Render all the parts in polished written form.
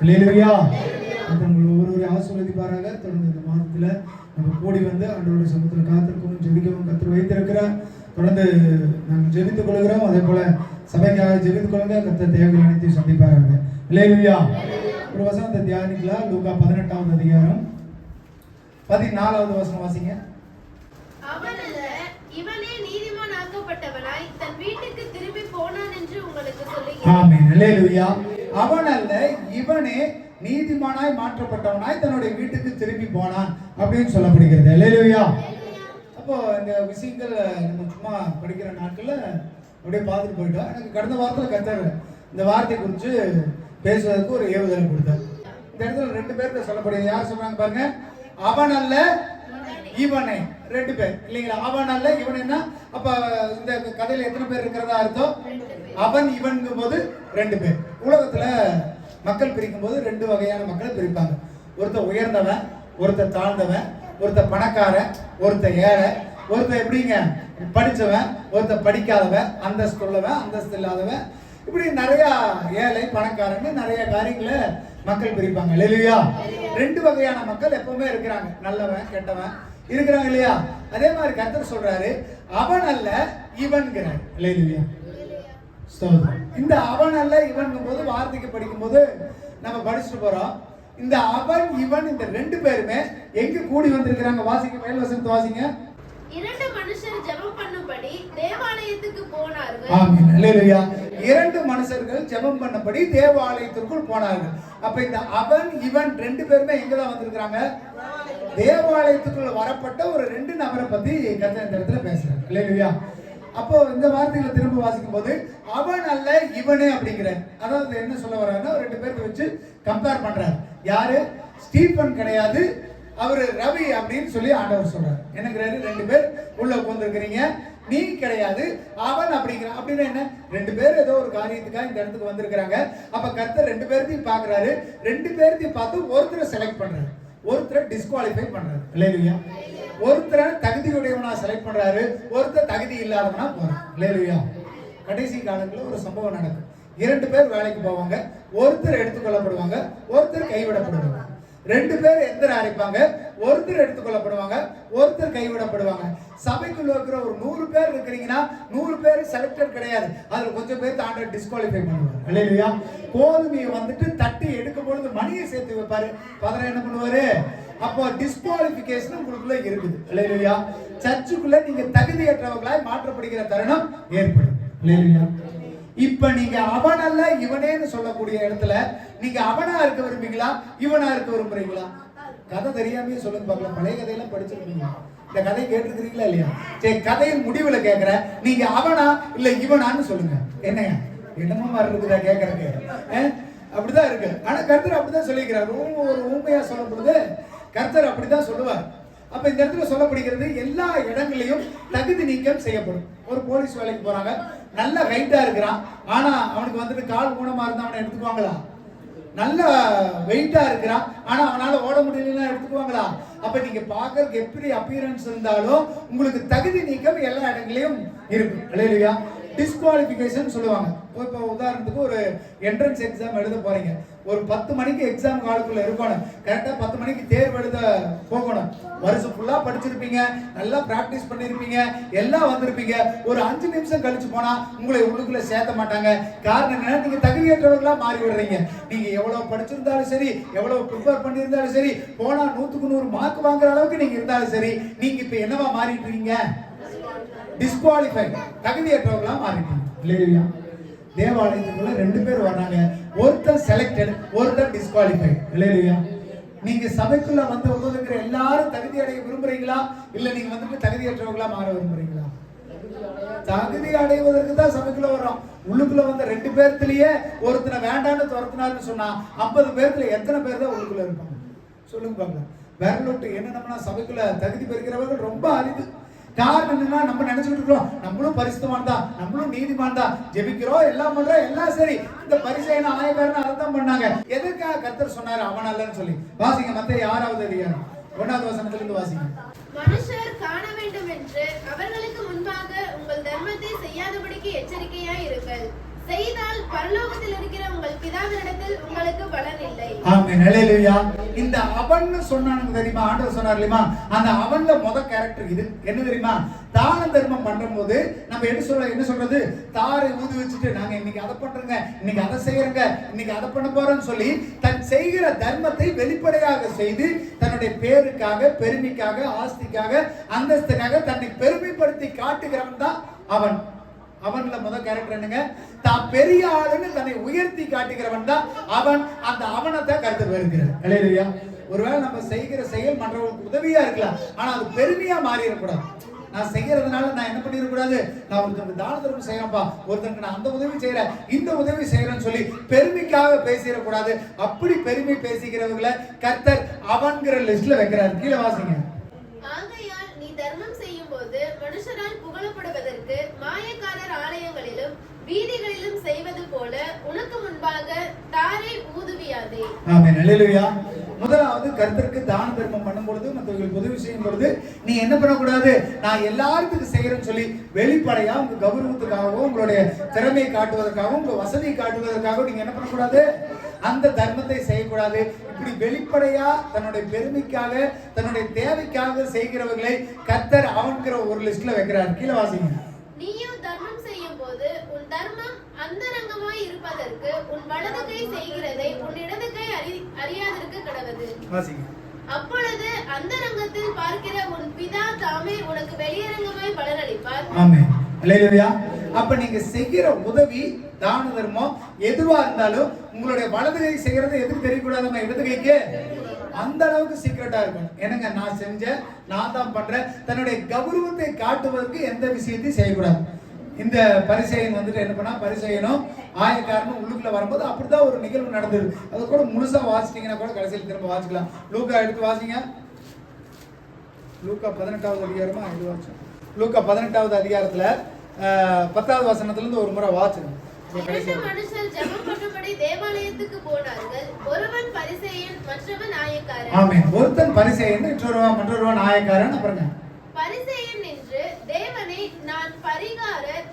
அல்லேலூயா. உங்களை ஒவ்வொரு ஆசீர்வதிப்பாராக. தொடர்ந்து இந்த மாதத்துல நம்ம கூடி வந்து ஆண்டவருடைய சமூகத்தில் காத்திருக்கவும் ஜெபிக்கவும் கர்த்தர் வைத்திருக்கிறார். தொடர்ந்து நாங்கள் ஜெபித்துக் கொள்கிறோம். அதே போல சபைக்காக ஜெபித்துக் கொள்ளுங்க. கர்த்தர் தேவைகள் அனைத்தையும் சந்திப்பாராங்க. அல்லேலூயா. ஒரு வசனத்தை தியானிக்கலாம். லூக்கா 18வது அதிகாரம் 14வது வசனம் வாசிங்க. அவனல்ல இவனே நீதிமான் ஆக்கப்பட்டவனாய் தன் வீட்டுக்கு திரும்பி போனான் என்று உங்களுக்கு சொல்லுகிறேன். ஆமென். அல்லேலூயா. அவனல்ல இவனே நீதிமானாய் மாற்றப்பட்டவனாய் தன்னுடைய வீட்டுக்கு திரும்பி போனான் அப்படின்னு சொல்லப்படுகிறது. அல்லேலூயா. அப்போ இந்த விஷயங்கள் நம்ம சும்மா படிக்கிற நாட்கள்ல அப்படியே பார்த்துட்டு போயிட்டோம். எனக்கு கடந்த வாரத்தில் கர்த்தர் இந்த வார்த்தை குறித்து பேசுவதற்கு ஒரு ஏவுதலை கொடுத்தார். இந்த இடத்துல 2 பேர்த்த சொல்லப்படுகிறது. யார் சொல்றாங்க பாருங்க. அவன் அல்ல இவனே, 2 பேர் இல்லைங்களா? அவன் அல்ல இவனேன்னா அப்ப இந்த கதையில எத்தனை பேர் இருக்கிறதா அர்த்தம்? அவன் இவன்கும் போது 2 பேர். உலகத்துல மக்கள் பிரிக்கும் போது 2 வகையான மக்கள் பிரிப்பாங்க. ஒருத்தர் உயர்ந்தவன், ஒருத்தர் தாழ்ந்தவன், ஒருத்தர் பணக்காரன், ஒருத்தர் ஏழை, ஒருத்தர் எப்படிங்க படிச்சவன், ஒருத்தர் படிக்காதவன், அந்தஸ்து உள்ளவன், அந்தஸ்து இல்லாதவன், இப்படி நிறைய ஏழை பணக்காரன்னு நிறைய காரியங்களை மக்கள் பிரிப்பாங்க. இல்லையா? 2 வகையான மக்கள் எப்பவுமே இருக்கிறாங்க. நல்லவன் கெட்டவன் இருக்கிறாங்க இல்லையா? அதே மாதிரி கர்த்தர் சொல்றாரு அவன் அல்ல இவன்கிறார். இல்லையா? இந்த அவன் அல்ல இவன் போது வார்த்தைக்கு படிக்கும் போது நம்ம படிச்சுட்டு போறோம். இந்த அவன் இவன் இந்த 2 பேருமே எங்க கூடி வந்திருக்கிறாங்க? வாசிங்க, மேல் வசனத்தை வாசிங்க. 2 மனுஷர் ஜெபம் பண்ணும்படி தேவாலயத்துக்கு போனார்கள். ஆமென். அல்லேலூயா. 2 மனுஷர்கள் ஜெபம் பண்ணபடி தேவாலயத்திற்குள் போனார்கள். அப்ப இந்த அவன் இவன் 2 பேருமே எங்க தான் வந்திருக்காங்க? தேவாலயத்துக்குள்ள வரப்பட்ட ஒரு 2 நபரை பத்தி கர்த்தர் இந்த இடத்துல பேசுறாரு. அல்லேலூயா. அப்போ இந்த வார்த்தைகளை திரும்ப வாசிக்கும் போது அவன் அல்ல இவனே அப்படிங்கிற, அதாவது என்ன சொல்ல வர்றாருன்னா 2 பேருக்கு வச்சு கம்பேர் பண்றாரு. யாரு? ஸ்டீபன் கிடையாது, அவரு ரவி அப்படின்னு சொல்லி ஆண்டவர் சொல்றாரு. என்னங்கிறாரு? 2 பேர் உள்ள உட்கார்ந்துருக்கிறீங்க, நீ கிடையாது, அவன் அப்படிங்கிறான். அப்படின்னா என்ன? 2 பேர் ஏதோ ஒரு காரியத்துக்காக இந்த இடத்துக்கு வந்திருக்கிறாங்க. அப்ப கர்த்தர் 2 பேர்த்தையும் பாக்குறாரு. 2 பேர்த்தையும் பார்த்து ஒருத்தரை செலக்ட் பண்றாரு, ஒருத்தரை டிஸ்குவாலிஃபை பண்றாரு. இல்லையா? ஒருத்தரை தகுதியுடையவனா செலக்ட் பண்றாரு, ஒருத்தர் தகுதி இல்லாதவனா போறான். இல்லையா? கடைசி காலத்துல ஒரு சம்பவம் நடக்கும். 2 பேர் வேலைக்கு போவாங்க, ஒருத்தர் எடுத்துக்கொள்ளப்படுவாங்க, ஒருத்தர் கைவிடப்படுவாங்க. 2 பேர் எந்திர அரைப்பாங்க, ஒருத்தர் எடுத்துக்கொள்ளப்படுவாங்க, ஒருத்தர் கைவிடப்படுவாங்க. சபைக்குள்ள இருக்கிற ஒரு 100 பேர் இருக்கிறீங்கன்னா 100 பேர் செலக்டட் கிடையாது. அதுல கொஞ்சம் பேர் தாண்ட டிஸ்குவாலிஃபை பண்ணுவாங்க. இல்லையா? கோதுமையை வந்துட்டு தட்டி எடுக்கும் பொழுது மணியை சேர்த்து வைப்பாரு. பதற என்ன பண்ணுவாரு? அப்போ டிஸ்குவாலிஃபிகேஷன் உங்களுக்குள்ள இருக்குது. இல்லையா? சர்ச்சுக்குள்ள நீங்க தகுதியற்றவர்களாய் மாற்றப்படுகிற தருணம் ஏற்படும். இல்லையா? இப்ப நீங்க அவன் அல்ல இவனேன்னு சொல்லக்கூடிய இடத்துல நீங்க அவனா இருக்க விரும்புறீங்களா, இவனா இருக்க விரும்புறீங்களா? கதை தெரியாமே சொல்லுங்க பார்க்கலாம். பழைய கதையெல்லாம் படிச்சிருக்கீங்க, இந்த கதை கேட்டுருக்கிறீங்களா இல்லையா? சரி, கதையின் முடிவுல கேட்கிற நீங்க அவனா இல்ல இவனான்னு சொல்லுங்க. என்னங்க என்னமோ மாதிரி இருக்குதா கேட்கறதுக்கு? அப்படிதான் இருக்கு. ஆனா கர்த்தர் அப்படிதான் சொல்லிக்கிறார். ஒரு ஊமையா சொல்லப்படுது, கர்த்தர் அப்படிதான் சொல்லுவார். அப்ப இந்த இடத்துல சொல்லப்படுகிறது எல்லா இடங்களையும் தகுதி நீக்கம் செய்யப்படும். ஒரு போலீஸ் வேலைக்கு போறாங்க, நல்ல ஹைட்டா இருக்கிறான், ஆனா அவனுக்கு வந்துட்டு கால் ஊனமா இருந்தா அவனை எடுத்துக்குவாங்களா? நல்ல வெயிட்டா இருக்கிறான், ஆனா அவனால ஓட முடியலன்னா எடுத்துக்குவாங்களா? அப்ப நீங்க பாக்குறதுக்கு எப்படி அப்பியரன்ஸ் இருந்தாலும் உங்களுக்கு தகுதி நீக்கம் எல்லா இடங்களையும் இருக்கும். இல்லையா? டிஸ்குவாலிஃபிகேஷன் சொல்லுவாங்க. இப்போ உதாரணத்துக்கு ஒரு என்ட்ரன்ஸ் எக்ஸாம் எழுத போறீங்க, ஒரு 10 மணிக்கு எக்ஸாம் காலக்குள்ள இருக்கணும், கரெக்டா 10 மணிக்கு தேர்வு எழுத போகணும். வருஷம் ஃபுல்லா படிச்சிருப்பீங்க, நல்லா பிராக்டிஸ் பண்ணிருப்பீங்க, எல்லாம் வந்திருப்பீங்க. ஒரு 5 நிமிஷம் கழிச்சு போனா உங்களை உள்ளுக்குள்ள சேர்த்த மாட்டாங்க. காரணம் என்ன? நீங்க தகுதியற்றவர்களா மாறி விடுறீங்க. நீங்க எவ்வளவு படிச்சிருந்தாலும் சரி, எவ்வளவு ப்ரிப்பேர் பண்ணியிருந்தாலும் சரி, போனா 100க்கு 100 மார்க் வாங்குற அளவுக்கு நீங்க இருந்தாலும் சரி, நீங்க இப்ப என்னவா மாறிட்டு இருக்கீங்க? டிஸ்குவாலிஃபை, தகுதியற்றவர்களா மாறிட்டீங்க. இல்லையா? தேவாலயத்துக்குள்ள 2 பேர் வர்றாங்க, ஒருத்தர் செலக்டட், ஒருத்தர் டிஸ்குவாலிஃபை. இல்லையா? நீங்க சபைக்குள்ள வந்து உட்கார்ந்துக்கிற எல்லாரும் தகுதி அடைய விரும்புறீங்களா, இல்ல நீங்க வந்துட்டு தகுதியற்றவர்களா மாற விரும்புறீங்களா? தகுதி அடைவதற்கு தான் சபைக்குள்ள வர்றோம். உள்ளுக்குள்ள வந்த 2 பேர்த்திலேயே ஒருத்தனை வேண்டான்னு துரத்தினாருன்னு சொன்னா 50 பேர்த்துல எத்தனை பேர் தான் உள்ளுக்குள்ள இருப்பாங்க? சொல்லுங்க பாக்கலாம். விரலொட்டு என்னன்னா சபைக்குள்ள தகுதி பெறுகிறவர்கள் ரொம்ப அரிது. காரணம் என்னன்னா, நம்ம நினைச்சுட்டு இருக்கிறோம் நம்மளும் பரிசுத்தமான் தான், நம்மளும் நீதிமான் தான், ஜெபிக்கிறோம், எல்லாம் பண்றோம், எல்லாம் சரி. இந்த பரிசேயன ஆயக்காரன் அதைத்தான் பண்ணாங்க. எதற்காக கர்த்தர் சொன்னாரு அவன் அல்லன்னு சொல்லி? வாசிங்க, மத்தேயு 6வது அதிகாரம் 1வது வசனத்திலிருந்து வாசிங்க. மனுஷர் காண வேண்டும் என்று அவர்களுக்கு முன்பாக உங்கள் தர்மத்தை செய்யாதபடிக்கு எச்சரிக்கையாய் இருங்கள். செய்தால் பரலோகத்தில் இருக்கிற உங்கள் பிதாவினிடத்தில் உங்களுக்கு பலன் இல்லை. ஆமென். ஹல்லேலூயா. இந்த அவன்னு சொன்னானுங்க தெரியுமா, ஆண்டவர் சொன்னார் இல்லையா, அந்த அவன்ல கேரக்டர் இது என்ன தெரியுமா, தான தர்மம் பண்ணும்போது நம்ம என்ன சொல்றது, தாரை ஊதி வச்சுட்டு நாங்க இன்னைக்கு அதை பண்றோங்க, இன்னைக்கு அதை செய்யறோங்க, இன்னைக்கு அதை பண்ண போறோம்னு சொல்லி தன் செய்கிற தர்மத்தை வெளிப்படையாக செய்து தன்னுடைய பேருக்காக, பெருமைக்காக, ஆஸ்திக்காக, அந்தஸ்துக்காக தன்னை பெருமைப்படுத்தி காட்டுகிறவன் தான் அவன். அவன்ல கேரக்டர் என்னங்க, தான் பெரிய ஆளுன்னு தன்னை உயர்த்தி காட்டுகிறவன் தான் அவன். அந்த அவனத்தை கருத்து வருகிறார். ஹல்லேலூயா. ஒருவேளை நம்ம செய்கிற செயல் மற்றவங்களுக்கு உதவியா இருக்கலாம், ஆனா அது பெருமையா மாறிடக்கூடாது. நான் செய்யறதுனால நான் என்ன பண்ணிடக்கூடாது, நான் ஒருத்தருக்கு தான தர்மம் செய்யறேன்ப்பா, ஒருத்தருக்கு நான் அந்த உதவி செய்யறேன், இந்த உதவி செய்யறேன்னு சொல்லி பெருமைக்காக பேசிடக்கூடாது. அப்படி பெருமை பேசிக்கிறவங்களை கர்த்தர் அவன்கிற லிஸ்ட்ல வைக்கிறார். கீழே வாசிங்க. ஆகையால் நீ தர்மம் செய்யும் போது மனுஷரால் புகழப்படுவதற்கு மாயக்காரர் ஆலயங்களிலும் வீதிகளிலும் செய்வது போல உனக்கு முன்பாக தாரை ஊதுவியாதே. ஆமென். ஹல்லேலூயா. முதலாவது கர்த்தருக்கு தான தர்மம் பண்ணும் பொழுது, மற்றவர்களுக்கு உதவி செய்யும் பொழுது நீ என்ன பண்ணக்கூடாது, நான் எல்லாருக்கும் செய்யறேன்னு சொல்லி வெளிப்படையா உங்க கௌரவத்துக்காகவும் உங்களுடைய திறமையை காட்டுவதற்காகவும் உங்க வசதியை காட்டுவதற்காகவும் நீங்க என்ன பண்ணக்கூடாது, அந்த தர்மத்தை செய்யக்கூடாது. இப்படி வெளிப்படையா தன்னுடைய பெருமைக்காக, தன்னுடைய தேவைக்காக செய்கிறவர்களை கர்த்தர் அவன்கிற ஒரு லிஸ்ட்ல வைக்கிறார். கீழே வாசிங்க. நீயும் தர்மம் செய்யும் போது உன் தர்மம் அந்தரங்கமாய் இருப்பதற்கு உன் வலது கை செய்கிறதை உன் இடது கை அறியாதிருக்க கடவது. வாசிங்க. அப்பொழுது அந்தரங்கத்தில் பார்க்கிற உன் பிதா தாமே உனக்கு வெளியரங்கமாய் பலனளிப்பார். ஆமென். ஹல்லேலூயா. அப்ப நீங்க செய்கிற உதவி, தான தர்மம் எதுவா இருந்தாலும் உங்களுடைய வலது கை செய்யறது எதுக்கு தெரியக்கூடாதுன்னா இடது கைக்கு அந்த அளவுக்கு சீக்கிரட்டா இருக்கும். என்னங்க, நான் செஞ்சேன், நான் தான் பண்றேன், தன்னுடைய கௌரவத்தை காட்டுவதற்கு எந்த விஷயத்தையும் செய்யக்கூடாது. இந்த பரிசேயன் என்ன பண்ணா, பரிசேயனும் ஆயக்காரனும் உள்ளுக்குள்ள வரும்போது அப்படிதான் ஒரு நிகழ்வு நடந்தது. அது கூட முழுசா வாசிட்டீங்கன்னா கூட கடைசியில் திரும்ப வாசிக்கலாம். லூக்கா எடுத்து வாசிங்க. லூக்கா 18வது அதிகாரமா இது வாசிச்சோம். லூக்கா 18வது அதிகாரத்துல 10வது வசனத்துல இருந்து ஒரு முறை வாசிக்கணும். மனுஷர் ஜெபம் பண்ணும்படி தேவாலயத்துக்கு போனார்கள். ஒருவன் பரிசேயன், மற்றவன் ஆயக்காரன். ஆமென். ஒருத்தன் பரிசேயன், மற்றொருவன் ஆயக்காரன். அப்புறங்க பரிசேயன் என்று தேவனை நான் பரிகாரர்,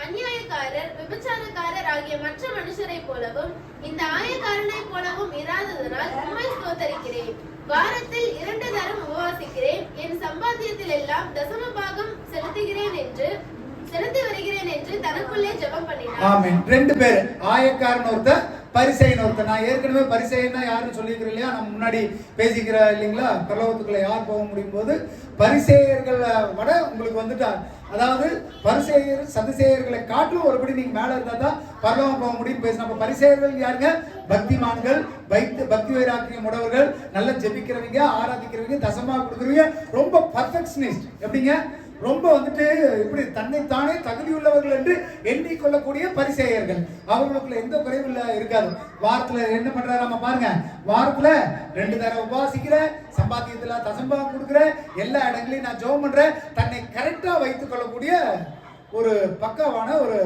அநியாயக்காரர், விபச்சாரக்காரர் ஆகிய மற்ற மனுஷரை போலவும் இந்த ஆயக்காரனை போலவும் இராததனால் உம்மை ஸ்தோத்தரிக்கிறேன். வாரத்தில் 2 தரம் உபவாசிக்கிறேன். என் சம்பாத்தியத்தில் எல்லாம் தசம பாகம் செலுத்தி வருகிறேன் என்று தனக்குள்ளே ஜெபம் பண்ணினார். ஆமென். 2 பேர், ஆயக்காரன் ஒருத்தர், பரிசேயன் ஒருத்தர். நான் ஏற்கனவே பரிசேயன்னா யாருன்னு சொல்லிக்கிறேன் இல்லையா, நம்ம முன்னாடி பேசிக்கிற இல்லைங்களா, பரலோகத்துக்குள்ள யார் போக முடியும் போது பரிசேயர்களை விட உங்களுக்கு வந்துட்டார். அதாவது பரிசேயர் சதுசேயர்களை காட்டிலும் ஒருபடி நீங்க மேல இருந்தா தான் பரலோகம் போக முடியும் பேசணும். அப்ப பரிசேயர்கள் யாருங்க, பக்திமான்கள், பக்தி வைராக்கியம் உடையவர்கள், நல்லா ஜெபிக்கிறவங்க, ஆராதிக்கிறவங்க, தசமா கொடுக்குறவங்க, ரொம்ப பர்ஃபெக்ஷனிஸ்ட். எப்படிங்க, ரொம்ப இப்படி தன்னைத்தானே தகுதியுள்ளவர்கள் என்று எண்ணிக்கொள்ளக்கூடிய பரிசேயர்கள். அவர்களுக்குள்ள எந்த குறைவும் இருக்காது. வாரத்துல என்ன பண்றாரு நம்ம பாருங்க, வாரத்துல 2 தடவை உபவாசிக்கிற, சம்பாத்தியத்துல தசம்பா கொடுக்குற, எல்லா இடங்களையும் நான் ஜெபம் பண்றேன், தன்னை கரெக்டா வைத்துக் கொள்ளக்கூடிய ஒரு பக்காவான ஒரு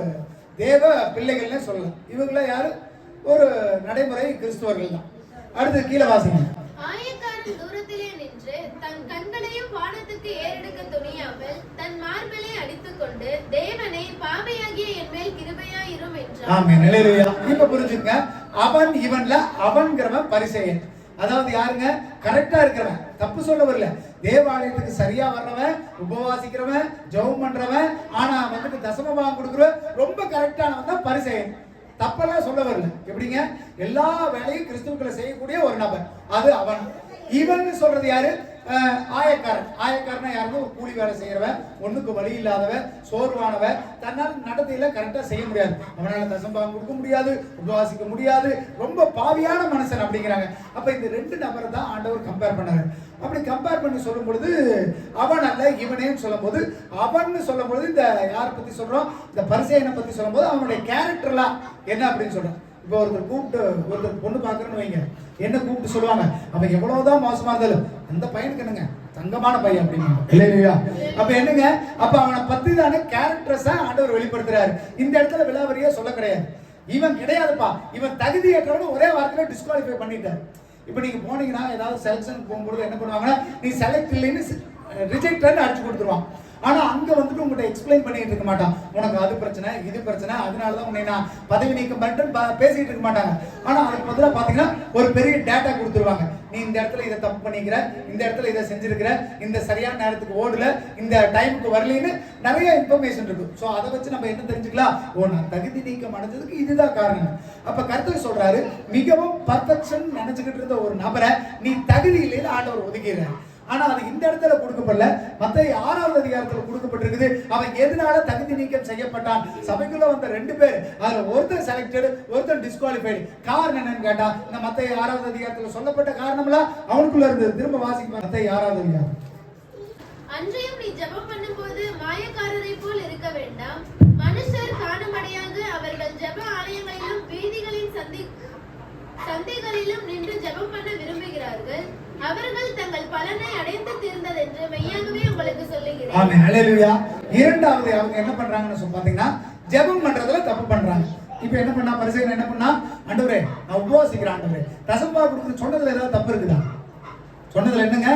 தேவ பிள்ளைகள்னு சொல்லலாம். இவங்கள யாரு, ஒரு நடைமுறை கிறிஸ்துவர்கள் தான். அடுத்து கீழே வாசிங்க. ஆயக்காரன் தூரத்திலே நின்று தன் கண்களையும் வானத்துக்கு ஏறெடுக்க துணியாமல் தன் மார்பிலே அடித்துக்கொண்டு தேவனே பாவையாகிய என் மேல் கிருபையாயிரும் என்றார். ஆமென். ஹல்லேலூயா. இப்ப புரிஞ்சுங்க, அவன் இவன்ல அவன்கிறவன் பரிசேயன். அதாவது யாருங்க, கரெக்டா இருக்கிறவன், தப்பு சொல்ல வரல, தேவாலயத்துக்கு சரியா வர்றவன், உபவாசிக்கிறவன், ஜெபம் பண்றவன், ஆனா தசமபாகம் கொடுக்குறவன், ரொம்ப கரெக்டானவன் தான் பரிசேயன். தப்பெல்லாம் சொல்ல வரல. எப்படிங்க, எல்லா வேலையும் கிறிஸ்துவுக்குள்ள செய்யக்கூடிய ஒரு நபர், அது அவன். இவன் சொல்றது யாரு, ஆயக்காரன். ஆயக்காரனா யாருன்னா ஒரு கூலி வேலை செய்யறவன், ஒண்ணுக்கு வழி இல்லாதவன், சோர்வானவன், தன்னால் நடத்தையில கரெக்டா செய்ய முடியாது, அவனால தசம்பாகம் கொடுக்க முடியாது, உபவாசிக்க முடியாது, ரொம்ப பாவியான மனுஷன் அப்படிங்கிறாங்க. அப்ப இந்த 2 நபரை தான் ஆண்டவர் கம்பேர் பண்ணாரு. அப்படி கம்பேர் பண்ணி சொல்லும் பொழுது அவன் அல்ல இவனேன்னு சொல்லும் போது, அவன் சொல்லும் பொழுது இந்த யாரை பத்தி சொல்றோம், இந்த பரிசேயனை பத்தி சொல்லும் போது அவனுடைய கேரக்டர்லாம் என்ன அப்படின்னு சொல்றோம். இப்போ ஒருத்தர் கூப்பிட்டு, ஒருத்தர் பொண்ணு பாக்குறேன்னு வைங்க, என்ன கூப்பிட்டு சொல்லுவாங்க, அவன் எவ்வளவுதான் மோசமா இருந்தாலும் அந்த பையனுக்கு என்னங்க தங்கமான பையன் அப்படிங்க. இல்லையா? அப்ப என்னங்க, அப்ப அவனை பத்தி தானே கேரக்டர்ஸா ஆண்டவர் வெளிப்படுத்துறாரு. இந்த இடத்துல விலாவரியா சொல்ல கிடையாது, இவன் கிடையாதுப்பா, இவன் தகுதியற்றவன் ஒரே வாரத்துல டிஸ்குவாலிஃபை பண்ணிட்டார். இப்ப நீங்க போனீங்கன்னா ஏதாவது செலக்ஷன் போகும்போது என்ன பண்ணுவாங்கன்னா, நீ செலக்ட் இல்லைன்னு ரிஜெக்ட்னு அடிச்சு கொடுத்துருவான். ஆனா அங்க வந்துட்டு உங்ககிட்ட எக்ஸ்பிளைன் பண்ணிட்டு இருக்க மாட்டான். உனக்கு அது பிரச்சனை, இது பிரச்சனை, அதனாலதான் உன்னை நான் பதவி நீக்கம் பண்ணிட்டு பேசிட்டு இருக்க மாட்டாங்க. ஆனா அதுக்கு பதிலா பாத்தீங்கன்னா ஒரு பெரிய டேட்டா கொடுத்துருவாங்க. நீ இந்த இடத்துல இதை தப்பு பண்ணிக்கிற, இந்த இடத்துல இதை செஞ்சிருக்கிற, இந்த சரியான நேரத்துக்கு ஓடல, இந்த டைமுக்கு வரலன்னு நிறைய இன்ஃபர்மேஷன் இருக்கு. சோ அதை வச்சு நம்ம என்ன தெரிஞ்சுக்கலாம்? ஓ, நான் தகுதி நீக்கம் அடைஞ்சதுக்கு இதுதான் காரணம். அப்ப கர்த்தர் சொல்றாரு, மிகவும் பர்ஃபெக்ஷன் நினைச்சுக்கிட்டு இருந்த ஒரு நபரை நீ தகுதி இல்லைன்னு ஆண்டவர் ஒதுக்கிறார். ஆனா அது இந்த இடத்துல கொடுக்கப்படல. மத்தேயு 6வது அதிகாரத்துல கொடுக்கப்பட்டிருக்குது. அவன் எதனால தகுதி நீக்கம் செய்யப்பட்டான்? சபைக்குள்ள வந்த 2 பேர், அதுல ஒருத்தர் செலக்டட், ஒருத்தர் டிஸ்குவாலிஃபைடு. காரணம் என்னன்னு கேட்டா, இந்த மத்தேயு 6வது அதிகாரத்துல சொல்லப்பட்ட காரணம்லாம் அவனுக்குள்ள இருந்தது. திரும்ப வாசிக்க மத்தேயு 6வது அதிகாரம். அன்றையும் நீ ஜெபம் பண்ணும்போது மாயக்காரரை போல் இருக்க வேண்டாம். மனுஷர் காணும்படியாக அவர்கள் ஜெப ஆலயங்களிலும் வீதிகளின் சந்தைகளிலும் நின்று ஜெபம் பண்ண விரும்புகிறார்கள். அவர்கள் தங்கள் பலனை அடைந்து தீர்ந்தது என்று மெய்யாகவே உங்களுக்கு சொல்லுகிறேன். ஆமென், ஹல்லேலூயா. இரண்டாவது அவங்க என்ன பண்றாங்கன்னு பாத்தீங்கன்னா, ஜெபம் பண்றதுல தப்பு பண்றாங்க. இப்போ என்ன பண்ணா பரிசேயன் என்ன பண்ணா? ஆண்டவரே, நான் உபவாசிக்கிறேன் ஆண்டவரே. தசம்பா கொடுத்து சொன்னதுல ஏதாவது தப்பு இருக்குதா? சொன்னதுல என்னங்க?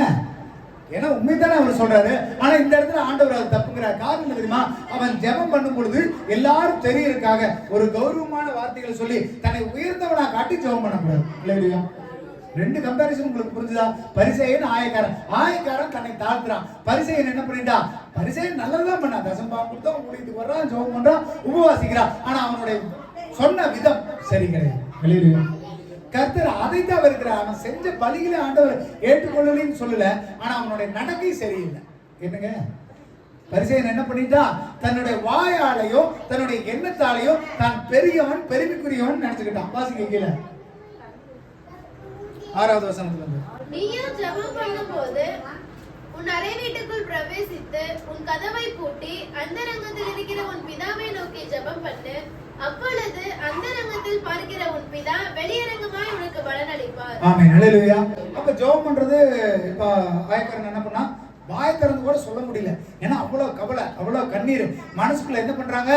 ஏன்னா உண்மைதானே அவர் சொல்றாரு. ஆனா இந்த இடத்துல ஆண்டவர் அது தப்புங்கிறார். காரணம் என்ன தெரியுமா? அவன் ஜெபம் பண்ணும் பொழுது எல்லாரும் தெரியறதுக்காக ஒரு கௌரவமான வார்த்தைகளை சொல்லி தன்னை உயர்ந்தவனா காட்டி ஜெபம் பண்ணக்கூடாது. இல்லையா? 2 கம்பேரிசன் உங்களுக்கு புரிஞ்சுதா? பரிசேயன், ஆயக்காரன். ஆயக்காரன் தன்னை தாழ்த்துறான். பரிசேயன் என்ன பண்ணிட்டா? பரிசேயன் நல்லதான் பண்ணா, தசம்பாகம் கொடுத்தா, ஊழியத்துக்கு வர்றான், ஜெபம் பண்றான், உபவாசிக்கிறான். ஆனா அவனுடைய சொன்ன விதம் சரி கிடையாது. இல்லையா? கர்த்தர் அதை தான் இருக்கிறார். அவன் செஞ்ச பலிகளை ஆண்டவர் ஏற்றுக்கொள்ளலன்னு சொல்லல, ஆனா அவனுடைய நடக்கை சரியில்லை. என்னங்க? பரிசேயன் என்ன பண்ணிட்டா? தன்னுடைய வாயாலையோ தன்னுடைய எண்ணத்தாலையோ தான் பெரியவன், பெருமைக்குரியவன் நினைச்சுக்கிட்டான். வாசிக்க கீழே 6வது வசனத்துல, நீயும் ஜெபம் பண்ணும்போது உன் அறை வீட்டுக்குள் பிரவேசித்து உன் கதவை பூட்டி அந்தரங்கத்தில் இருக்கிற உன் பிதாவை நோக்கி ஜெபம் பண்ணு. அப்பொழுது அந்தரங்கத்தில் பார்க்கிற உன் பிதா வெளியரங்கமாய் உனக்கு பலனளிப்பார். ஆமென், ஹல்லேலூயா. அப்ப ஜெபம் பண்றது இப்ப ஆயக்காரன் என்ன பண்ணா? வாய் திறந்து கூட சொல்ல முடியல. ஏன்னா அவ்வளவு கவலை, அவ்வளவு கண்ணீர். மனசுக்குள்ள என்ன பண்றாங்க?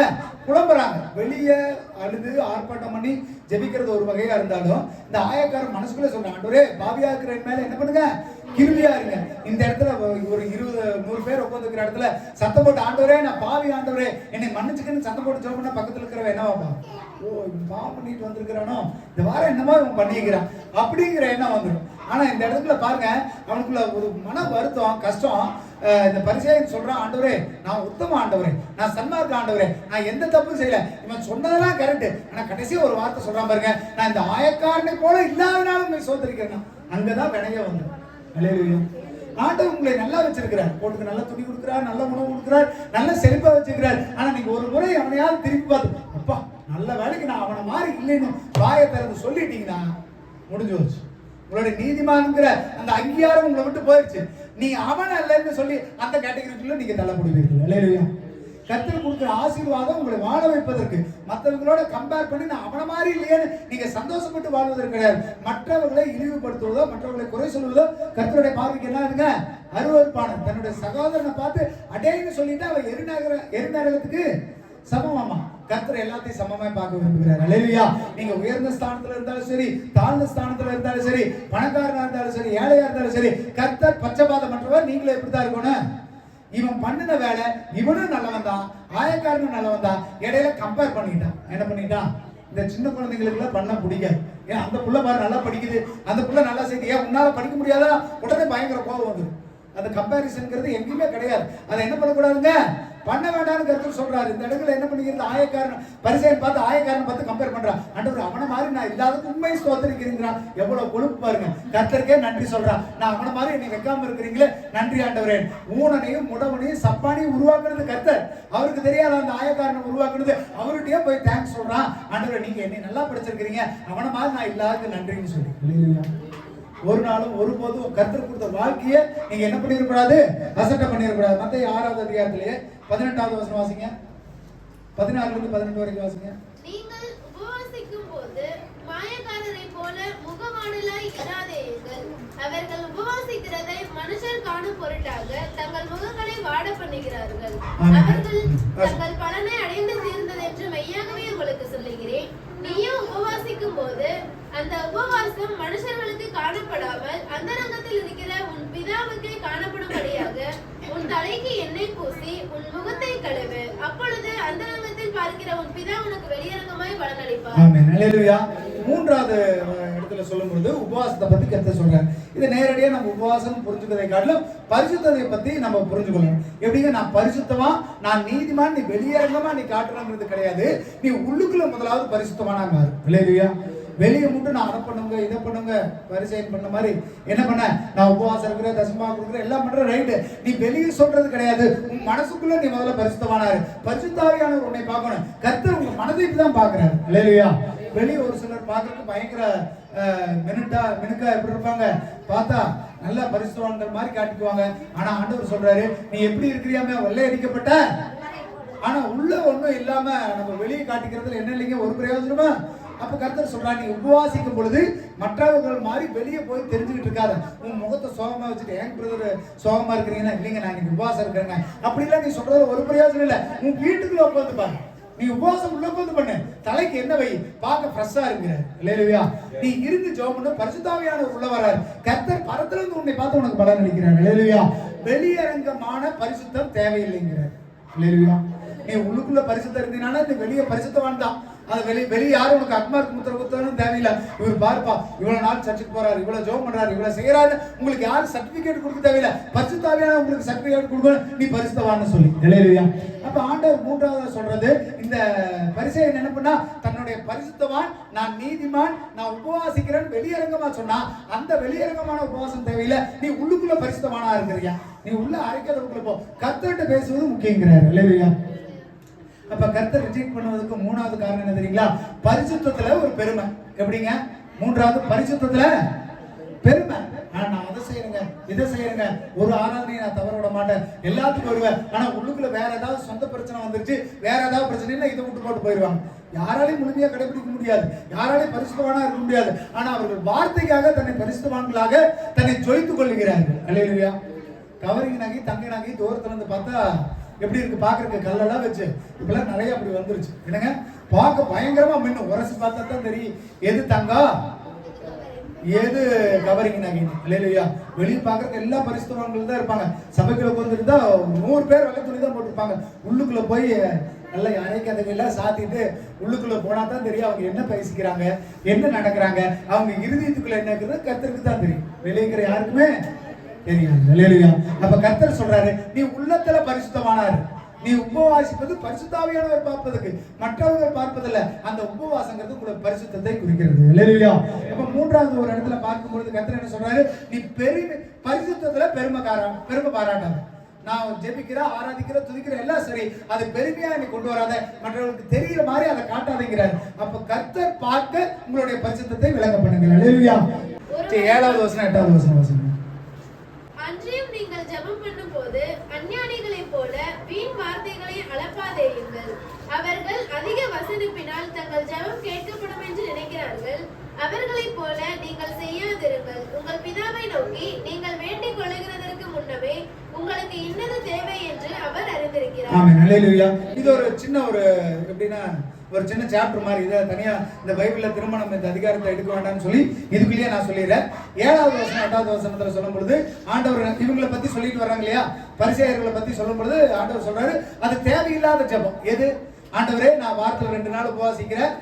புலம்புறாங்க. வெளியே அழுது ஆர்ப்பாட்டம் பண்ணி ஜெபிக்கிறது ஒரு வகையா இருந்தாலும், இந்த ஆயக்காரன் மனசுக்குள்ள சொல்றான், ஆண்டவரே, பாவியா இருக்கிற மேல என்ன பண்ணுங்க? கிருபையா இருங்க. இந்த இடத்துல ஒரு 100 பேர் உட்கார்ந்துக்கிற இடத்துல சத்தம் போட்டு, ஆண்டவரே, நான் பாவி ஆண்டவரே, என்னை மன்னிச்சுக்கன்னு சத்தம் போட்டு ஜெபம் பண்ணா பக்கத்துல இருக்கிறவன் என்ன வாப்பா? ஓ, பாவம் பண்ணிட்டு வந்திருக்கிறானோ, இந்த வாரம் என்னமோ இவன் பண்ணிக்கிறான் அப்படிங்கிற எண்ணம் வந்துடும். ஆனா இந்த இடத்துல பாருங்க, அவனுக்குள்ள ஒரு மன வருத்தம், கஷ்டம். இந்த பரிசேயன் சொல்றான், ஆண்டவரே, நான் உத்தம ஆண்டவரே, நான் சன்மார்க்க ஆண்டவரே, நான் எந்த தப்பும் செய்யல, இவன் சொன்னதெல்லாம் கரெக்ட். ஆனா கடைசியா ஒரு வார்த்தை சொல்றான் பாருங்க, நான் இந்த ஆயக்காரனை போல இல்லாதனாலும் சோதரிக்கிறேன். அங்கதான் வினைய வந்து. அல்லேலூயா. ஆண்டவர் உங்களை நல்லா வச்சிருக்கிறார். போட்டுக்கு நல்ல துணி கொடுக்கிறார், நல்ல உணவு கொடுக்கிறார், நல்ல செழிப்பா வச்சிருக்கிறார். ஆனா நீங்க ஒரு முறை அவனையாவது திருப்பி பார்த்து, அப்பா நல்ல வேலைக்கு நான் அவனை மாதிரி இல்லைன்னு வாயை திறந்து சொல்லிட்டீங்கன்னா முடிஞ்சு போச்சு. உங்களுடைய நீதிமான்ங்கிற அந்த அங்கீகாரம் உங்களை விட்டு போயிடுச்சு. நீ அவன் அல்லன்னு சொல்லி அந்த கேட்டகரிக்குள்ள நீங்க தள்ளப்படுவீர்கள். அல்லேலூயா. கர்த்தர் கொடுக்கிற ஆசீர்வாதம் உங்களை வாழ வைப்பதற்கு, மற்றவங்களோட கம்பேர் பண்ணி நான் அவன மாதிரி இல்லையேன்னு நீங்க சந்தோஷப்பட்டு வாழ்வதற்கு கிடையாது. மற்றவர்களை இழிவுபடுத்துவதோ, மற்றவர்களை குறை சொல்வதோ கர்த்தருடைய பார்வைக்கு என்ன இருங்க? அருவருப்பானது. தன்னுடைய சகோதரனை பார்த்து அடேன்னு சொல்லிட்டு அவன் எரிநரகத்துக்கு சமமாமா. கர்த்தர் எல்லாத்தையும் சமமாய் பார்க்க விரும்புகிறார். அல்லேலூயா. நீங்க உயர்ந்த ஸ்தானத்துல இருந்தாலும் சரி, தாழ்ந்த ஸ்தானத்துல இருந்தாலும் சரி, பணக்காரனா இருந்தாலும் சரி, ஏழையா இருந்தாலும் சரி, கர்த்தர் பட்சபாதம் மற்றவர். நீங்களும் எப்படிதான் இருக்கணும்? இவன் பண்ணின வேலை இவனும் நல்லவன் தான், ஆயக்காரனும் நல்லவன் தான், இடையில கம்பேர் பண்ணிட்டான். என்ன பண்ணிட்டான்? இந்த சின்ன குழந்தைங்களுக்கு எல்லாம் பண்ண பிடிக்காது. ஏன் அந்த புள்ள பாரு நல்லா படிக்குது, அந்த புள்ள நல்லா செய்யுது, ஏன் உன்னால படிக்க முடியாதா? உடனே பயங்கர கோபம் வந்துடும். அந்த கம்பேரிசன்ங்கிறது எங்கேயுமே கிடையாது. அதை என்ன பண்ணக்கூடாதுங்க? பண்ண வேண்டாம்னு கருத்து சொல்றாரு. இந்த இடத்துல என்ன பண்ணிக்கிறது? ஆயக்காரன் பரிசேயன் பார்த்து ஆயக்காரன் பார்த்து கம்பேர் பண்றான். ஆண்டவர் அவன மாதிரி நான் இல்லாத உண்மை ஸ்தோத்திரிக்கிறீங்கிறான். எவ்வளவு கொழுப்பு பாருங்க. கர்த்தருக்கே நன்றி சொல்றான். நான் அவன மாதிரி என்னை வைக்காம இருக்கிறீங்களே, நன்றி ஆண்டவரே. ஊனனையும் முடவனையும் சப்பானையும் உருவாக்குறது கர்த்தர். அவருக்கு தெரியாத அந்த ஆயக்காரனை உருவாக்குறது அவர்கிட்டயே போய் தேங்க்ஸ் சொல்றான். ஆண்டவரே, நீங்க என்னை நல்லா படிச்சிருக்கிறீங்க, அவன மாதிரி நான் இல்லாத நன்றின்னு சொல்லி. ஒரு நாளும் ஒருபோதும் கர்த்தர் கொடுத்த வாழ்க்கையை நீங்க என்ன பண்ணிடக்கூடாது? அசட்டை பண்ணிடக்கூடாது. மத்தேயு 6வது அதிகாரத்திலே 18வது வசனம் வாசிங்க. 16 இருந்து 18 வரைக்கும் வாசிங்க. நீங்கள் உபவாசிக்கும் போது மாயக்காரரை போல முகவாடலாய் இராதேயுங்கள். அவர்கள் உபவாசிக்கிறதை மனுஷர் காணும் பொருட்டாக தங்கள் முகங்களை வாட பண்ணுகிறார்கள். அவர்கள் தங்கள் பலனை அடைந்து தீர்ந்தது என்று மெய்யாகவே உங்களுக்கு சொல்லுகிறேன். நீயும் உபவாசிக்கும் போது அந்த உபவாசம் மனுஷர்களுக்கு காணப்படாமல் அந்தரங்கத்தில் இருக்கிற உன் பிதாவுக்கே காணப்படும்படியாக உன் தலைக்கு எண்ணெய் பூசி கழுவு, அப்பொழுது அந்தரங்கத்தில் பார்க்கிற உன் பிதா உனக்கு வெளியரங்கமாய் பலனளிப்பார். ஆமென். அல்லேலூயா. மூன்றாவது இடத்துல சொல்லும் பொழுது உபவாசத்தை பத்தி கர்த்தர் சொல்றாரு. இது நேரடியா நம்ம உபவாசம் புரிஞ்சுக்கிறதை காட்டிலும் பரிசுத்தத்தை பத்தி நம்ம புரிஞ்சுக்கணும். எப்படிங்க, நான் பரிசுத்தமா, நான் நீதிமான், நீ வெளியரங்கமா நீ காட்டுறங்கிறது கிடையாது. நீ உள்ளுக்குள்ள முதலாவது பரிசுத்தமானா மாறு. அல்லேலூயா. வெளியே மட்டும் நான் அதை பண்ணுங்க இதை பண்ணுங்க பரிசெயன் பண்ண மாதிரி என்ன பண்ண, நான் உபவாசம் இருக்கிறேன், தசமா கொடுக்குறேன், எல்லாம் பண்றேன், ரைட்டு. நீ வெளியே சொல்றது கிடையாது. உன் மனசுக்குள்ள நீ முதல்ல பரிசுத்தமானாரு. பரிசுத்தாவியானவர் உன்னை பார்க்கணும். கர்த்தர் உங்க மனதை தான் பாக்குறாரு. இல்லையா? வெளியே ஒரு சிலர் பார்க்கறதுக்கு பயங்கர மினுக்கா எப்படி இருப்பாங்க, பார்த்தா நல்லா பரிசுத்தவான்கள் மாதிரி காட்டிக்குவாங்க. ஆனா ஆண்டவர் சொல்றாரு, நீ எப்படி இருக்கிறியாமே வெள்ளை அடிக்கப்பட்ட, ஆனா உள்ள ஒண்ணும் இல்லாம நம்ம வெளியே காட்டிக்கிறதுல என்ன இல்லைங்க ஒரு பிரயோஜனமா. அப்ப கர்த்தர் சொல்றாங்க, நீ உபவாசிக்கும் பொழுது மற்றவர்கள் மாதிரி வெளியே போய் தெரிஞ்சுக்கிட்டு இருக்காத. உன் முகத்தை சோகமா வச்சுட்டு, ஏன் பிரதர் சோகமா இருக்கிறீங்கன்னா, இல்லைங்க நான் இன்னைக்கு உபவாசம் இருக்கிறேங்க அப்படிலாம் நீ சொல்றது ஒரு பிரயோஜனம் இல்லை. உன் வீட்டுக்குள்ள உட்காந்து பாரு, நீ உபவாசம் உள்ள உட்காந்து பண்ணு, தலைக்கு என்ன வை, பார்க்க ஃப்ரெஷ்ஷா இருக்கிற. இல்லையா? நீ இருந்து ஜெபம் பண்ண, பரிசுத்தாவியானவர் உள்ள வராரு. கர்த்தர் பரத்துல இருந்து உன்னை பார்த்து உனக்கு பலன் அளிக்கிறார். இல்லையா? வெளியரங்கமான பரிசுத்தம் தேவையில்லைங்கிறார். இல்லையா? நீ உள்ளுக்குள்ள பரிசுத்தம் இருந்தீங்கன்னா இந்த வெளியே பரிசுத்தவான் தான். அது வெளியே யாரும் உனக்கு அக்மார்க்கு முத்திர குத்தணும் தேவையில்லை. இவர் பாருப்பா, இவ்வளவு நாள் சர்ச்சுக்கு போறாரு, இவ்வளவு ஜெபம் பண்றாரு, இவ்வளவு செய்யறாரு, உங்களுக்கு யாரும் சர்டிபிகேட் கொடுக்க தேவையில்லை. பரிசுத்தாவியான உங்களுக்கு சர்டிபிகேட் கொடுக்கணும், நீ பரிசுத்தவான்னு சொல்லி. இல்லையா? அப்ப ஆண்டவர் மூன்றாவது சொல்றது, இந்த பரிசேயன் என்ன பண்ணா, தன்னுடைய பரிசுத்தவான், நான் நீதிமான், நான் உபவாசிக்கிறேன் வெளியரங்கமா சொன்னா, அந்த வெளியரங்கமான உபவாசம் தேவையில்லை. நீ உள்ளுக்குள்ள பரிசுத்தவானா இருக்கிறியா, நீ உள்ள அரைக்கிறதுக்குள்ள போ. கர்த்தர்கிட்ட பேசுவது முக்கியங்கிறாரு. இல்லையா? அப்ப கர்த்தர் ரிஜெக்ட் பண்ணுவதற்கு மூணாவது காரணம் என்ன தெரியுங்களா? பரிசுத்தத்துல ஒரு பெருமை. எப்படிங்க? மூன்றாவது பரிசுத்தத்துல பெருமை. நான் அதை செய்யறேங்க, இதை செய்யறேங்க, ஒரு ஆராதனையை நான் தவற விட மாட்டேன், எல்லாத்துக்கும் வருவேன். ஆனா உள்ளுக்குள்ள வேற ஏதாவது சொந்த பிரச்சனை வந்துருச்சு, வேற ஏதாவது பிரச்சனை இதை விட்டு போட்டு போயிடுவாங்க. யாராலையும் முழுமையா கடைபிடிக்க முடியாது, யாராலையும் பரிசுத்தவானா இருக்க முடியாது. ஆனா அவர்கள் வார்த்தைக்காக தன்னை பரிசுத்தவான்களாக தன்னை ஜொலித்துக் கொள்ளுகிறார்கள். அல்லேலூயா. கவரிங் நகை தங்க நகை தூரத்துல இருந்து பார்த்தா எப்படி இருக்கு பாக்குறதுக்கு, கல்லெல்லாம் வச்சு இப்பெல்லாம் நிறைய அப்படி வந்துருச்சு. என்னங்க, பார்க்க பயங்கரமா மின்னும். உரசி பார்த்தா தான் தெரியும் எது தங்கம் ஏது கவரிங் நகை. இல்லையா? வெளியே பாக்குறதுக்கு எல்லா பரிசுத்தவான்கள் தான் இருப்பாங்க. சபைக்குள்ள உட்கார்ந்துட்டு தான் 100 பேர் வெள்ளை துணி தான் போட்டிருப்பாங்க. உள்ளுக்குள்ள போய் நல்லா அரைக்கதைகள்லாம் சாத்திட்டு உள்ளுக்குள்ள போனா தான் தெரியும் அவங்க என்ன பேசிக்கிறாங்க, என்ன நடக்கிறாங்க, அவங்க இருதயத்துக்குள்ள என்ன இருக்குது கர்த்தருக்கு தான் தெரியும். வெளியேக்கிற யாருக்குமே தெரியாது. அல்லேலூயா. அப்ப கர்த்தர் சொல்றாரு, நீ உள்ளத்துல பரிசுத்தமானாரு. நீ உபவாசிப்பது பரிசுத்தாவியானவர் பார்ப்பதற்கு, மற்றவர்கள் பார்ப்பதில்ல. அந்த உபவாசங்கிறது உங்களோட பரிசுத்தத்தை குறிக்கிறது. அல்லேலூயா. அப்ப மூன்றாவது ஒரு இடத்துல பார்க்கும்போது கர்த்தர் என்ன சொல்றாரு, நீ பரிசுத்தத்துல பெருமை பாராட்டாத. நான் ஜெபிக்கிற, ஆராதிக்கிற, துதிக்கிற எல்லாம் சரி, அது பெருமையா நீ கொண்டு வராத, மற்றவர்களுக்கு தெரிகிற மாதிரி அதை காட்டாதீங்கிறார். அப்ப கர்த்தர் பார்க்க உங்களுடைய பரிசுத்தத்தை விளங்க பண்ணுங்க. அல்லேலூயா. 7வது வசனம் 8வது வசனம். அன்றியும் நீங்கள் ஜெபம் பண்ணும் போது அஞ்ஞானிகளைப் போல வீண் வார்த்தைகளை அளப்பாதேயுங்கள். அவர்கள் அதிக வசனிப்பினால் தங்கள் ஜெபம் கேட்கப்படும் என்று நினைக்கிறார்கள். அவர்களைப் போல நீங்கள் செய்யாதிருங்கள். உங்கள் பிதாவை நோக்கி நீங்கள் வேண்டிக் கொள்ளுகிறதற்கு முன்னமே உங்களுக்கு இன்னது தேவை என்று அவர் அறிந்திருக்கிறார். ஆமென். அல்லேலூயா. இது ஒரு சின்ன எப்படின்னா ஒரு சின்ன சாப்டர் மாதிரி. இதை தனியா இந்த பைபிள்ல திருமணம் இந்த அதிகாரத்தை எடுக்க வேண்டாம்னு சொல்லி இதுக்குள்ளேயே நான் சொல்லிடுறேன். 7வது வசனம் 8வது வசனத்துல சொல்லும் பொழுது ஆண்டவர் இவங்களை பத்தி சொல்லிட்டு வர்றாங்க இல்லையா, பரிசேயர்களை பத்தி சொல்லும் பொழுது ஆண்டவர் சொல்றாரு, அது தேவையில்லாத ஜெபம். எது? ஆண்டவரே, நான் வாரத்துல 2 நாள் உபவாசிக்கிறேன்,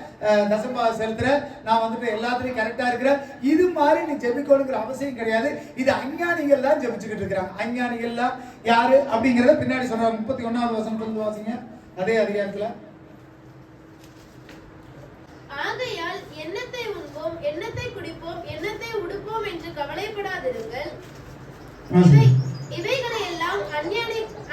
தசம்பா செலுத்துறேன், நான் வந்துட்டு எல்லாத்துலயும் கரெக்டா இருக்கிறேன், இது மாதிரி நீ ஜெபிக்கணுங்கிற அவசியம் கிடையாது. இது அஞ்ஞானிகள் தான் ஜெபிச்சுக்கிட்டு இருக்கிறாங்க. அஞ்ஞானிகள் தான் யாரு அப்படிங்கறத பின்னாடி சொல்றாங்க. 31வது வசனத்துல வாசிங்க அதே அதிகாரத்துல. ஆகையால் எண்ணத்தை உண்போம், எண்ணத்தை குடிப்போம், எண்ணத்தை உடுப்போம் என்று கவலைப்படாதிருங்கள். இவைகளை எல்லாம்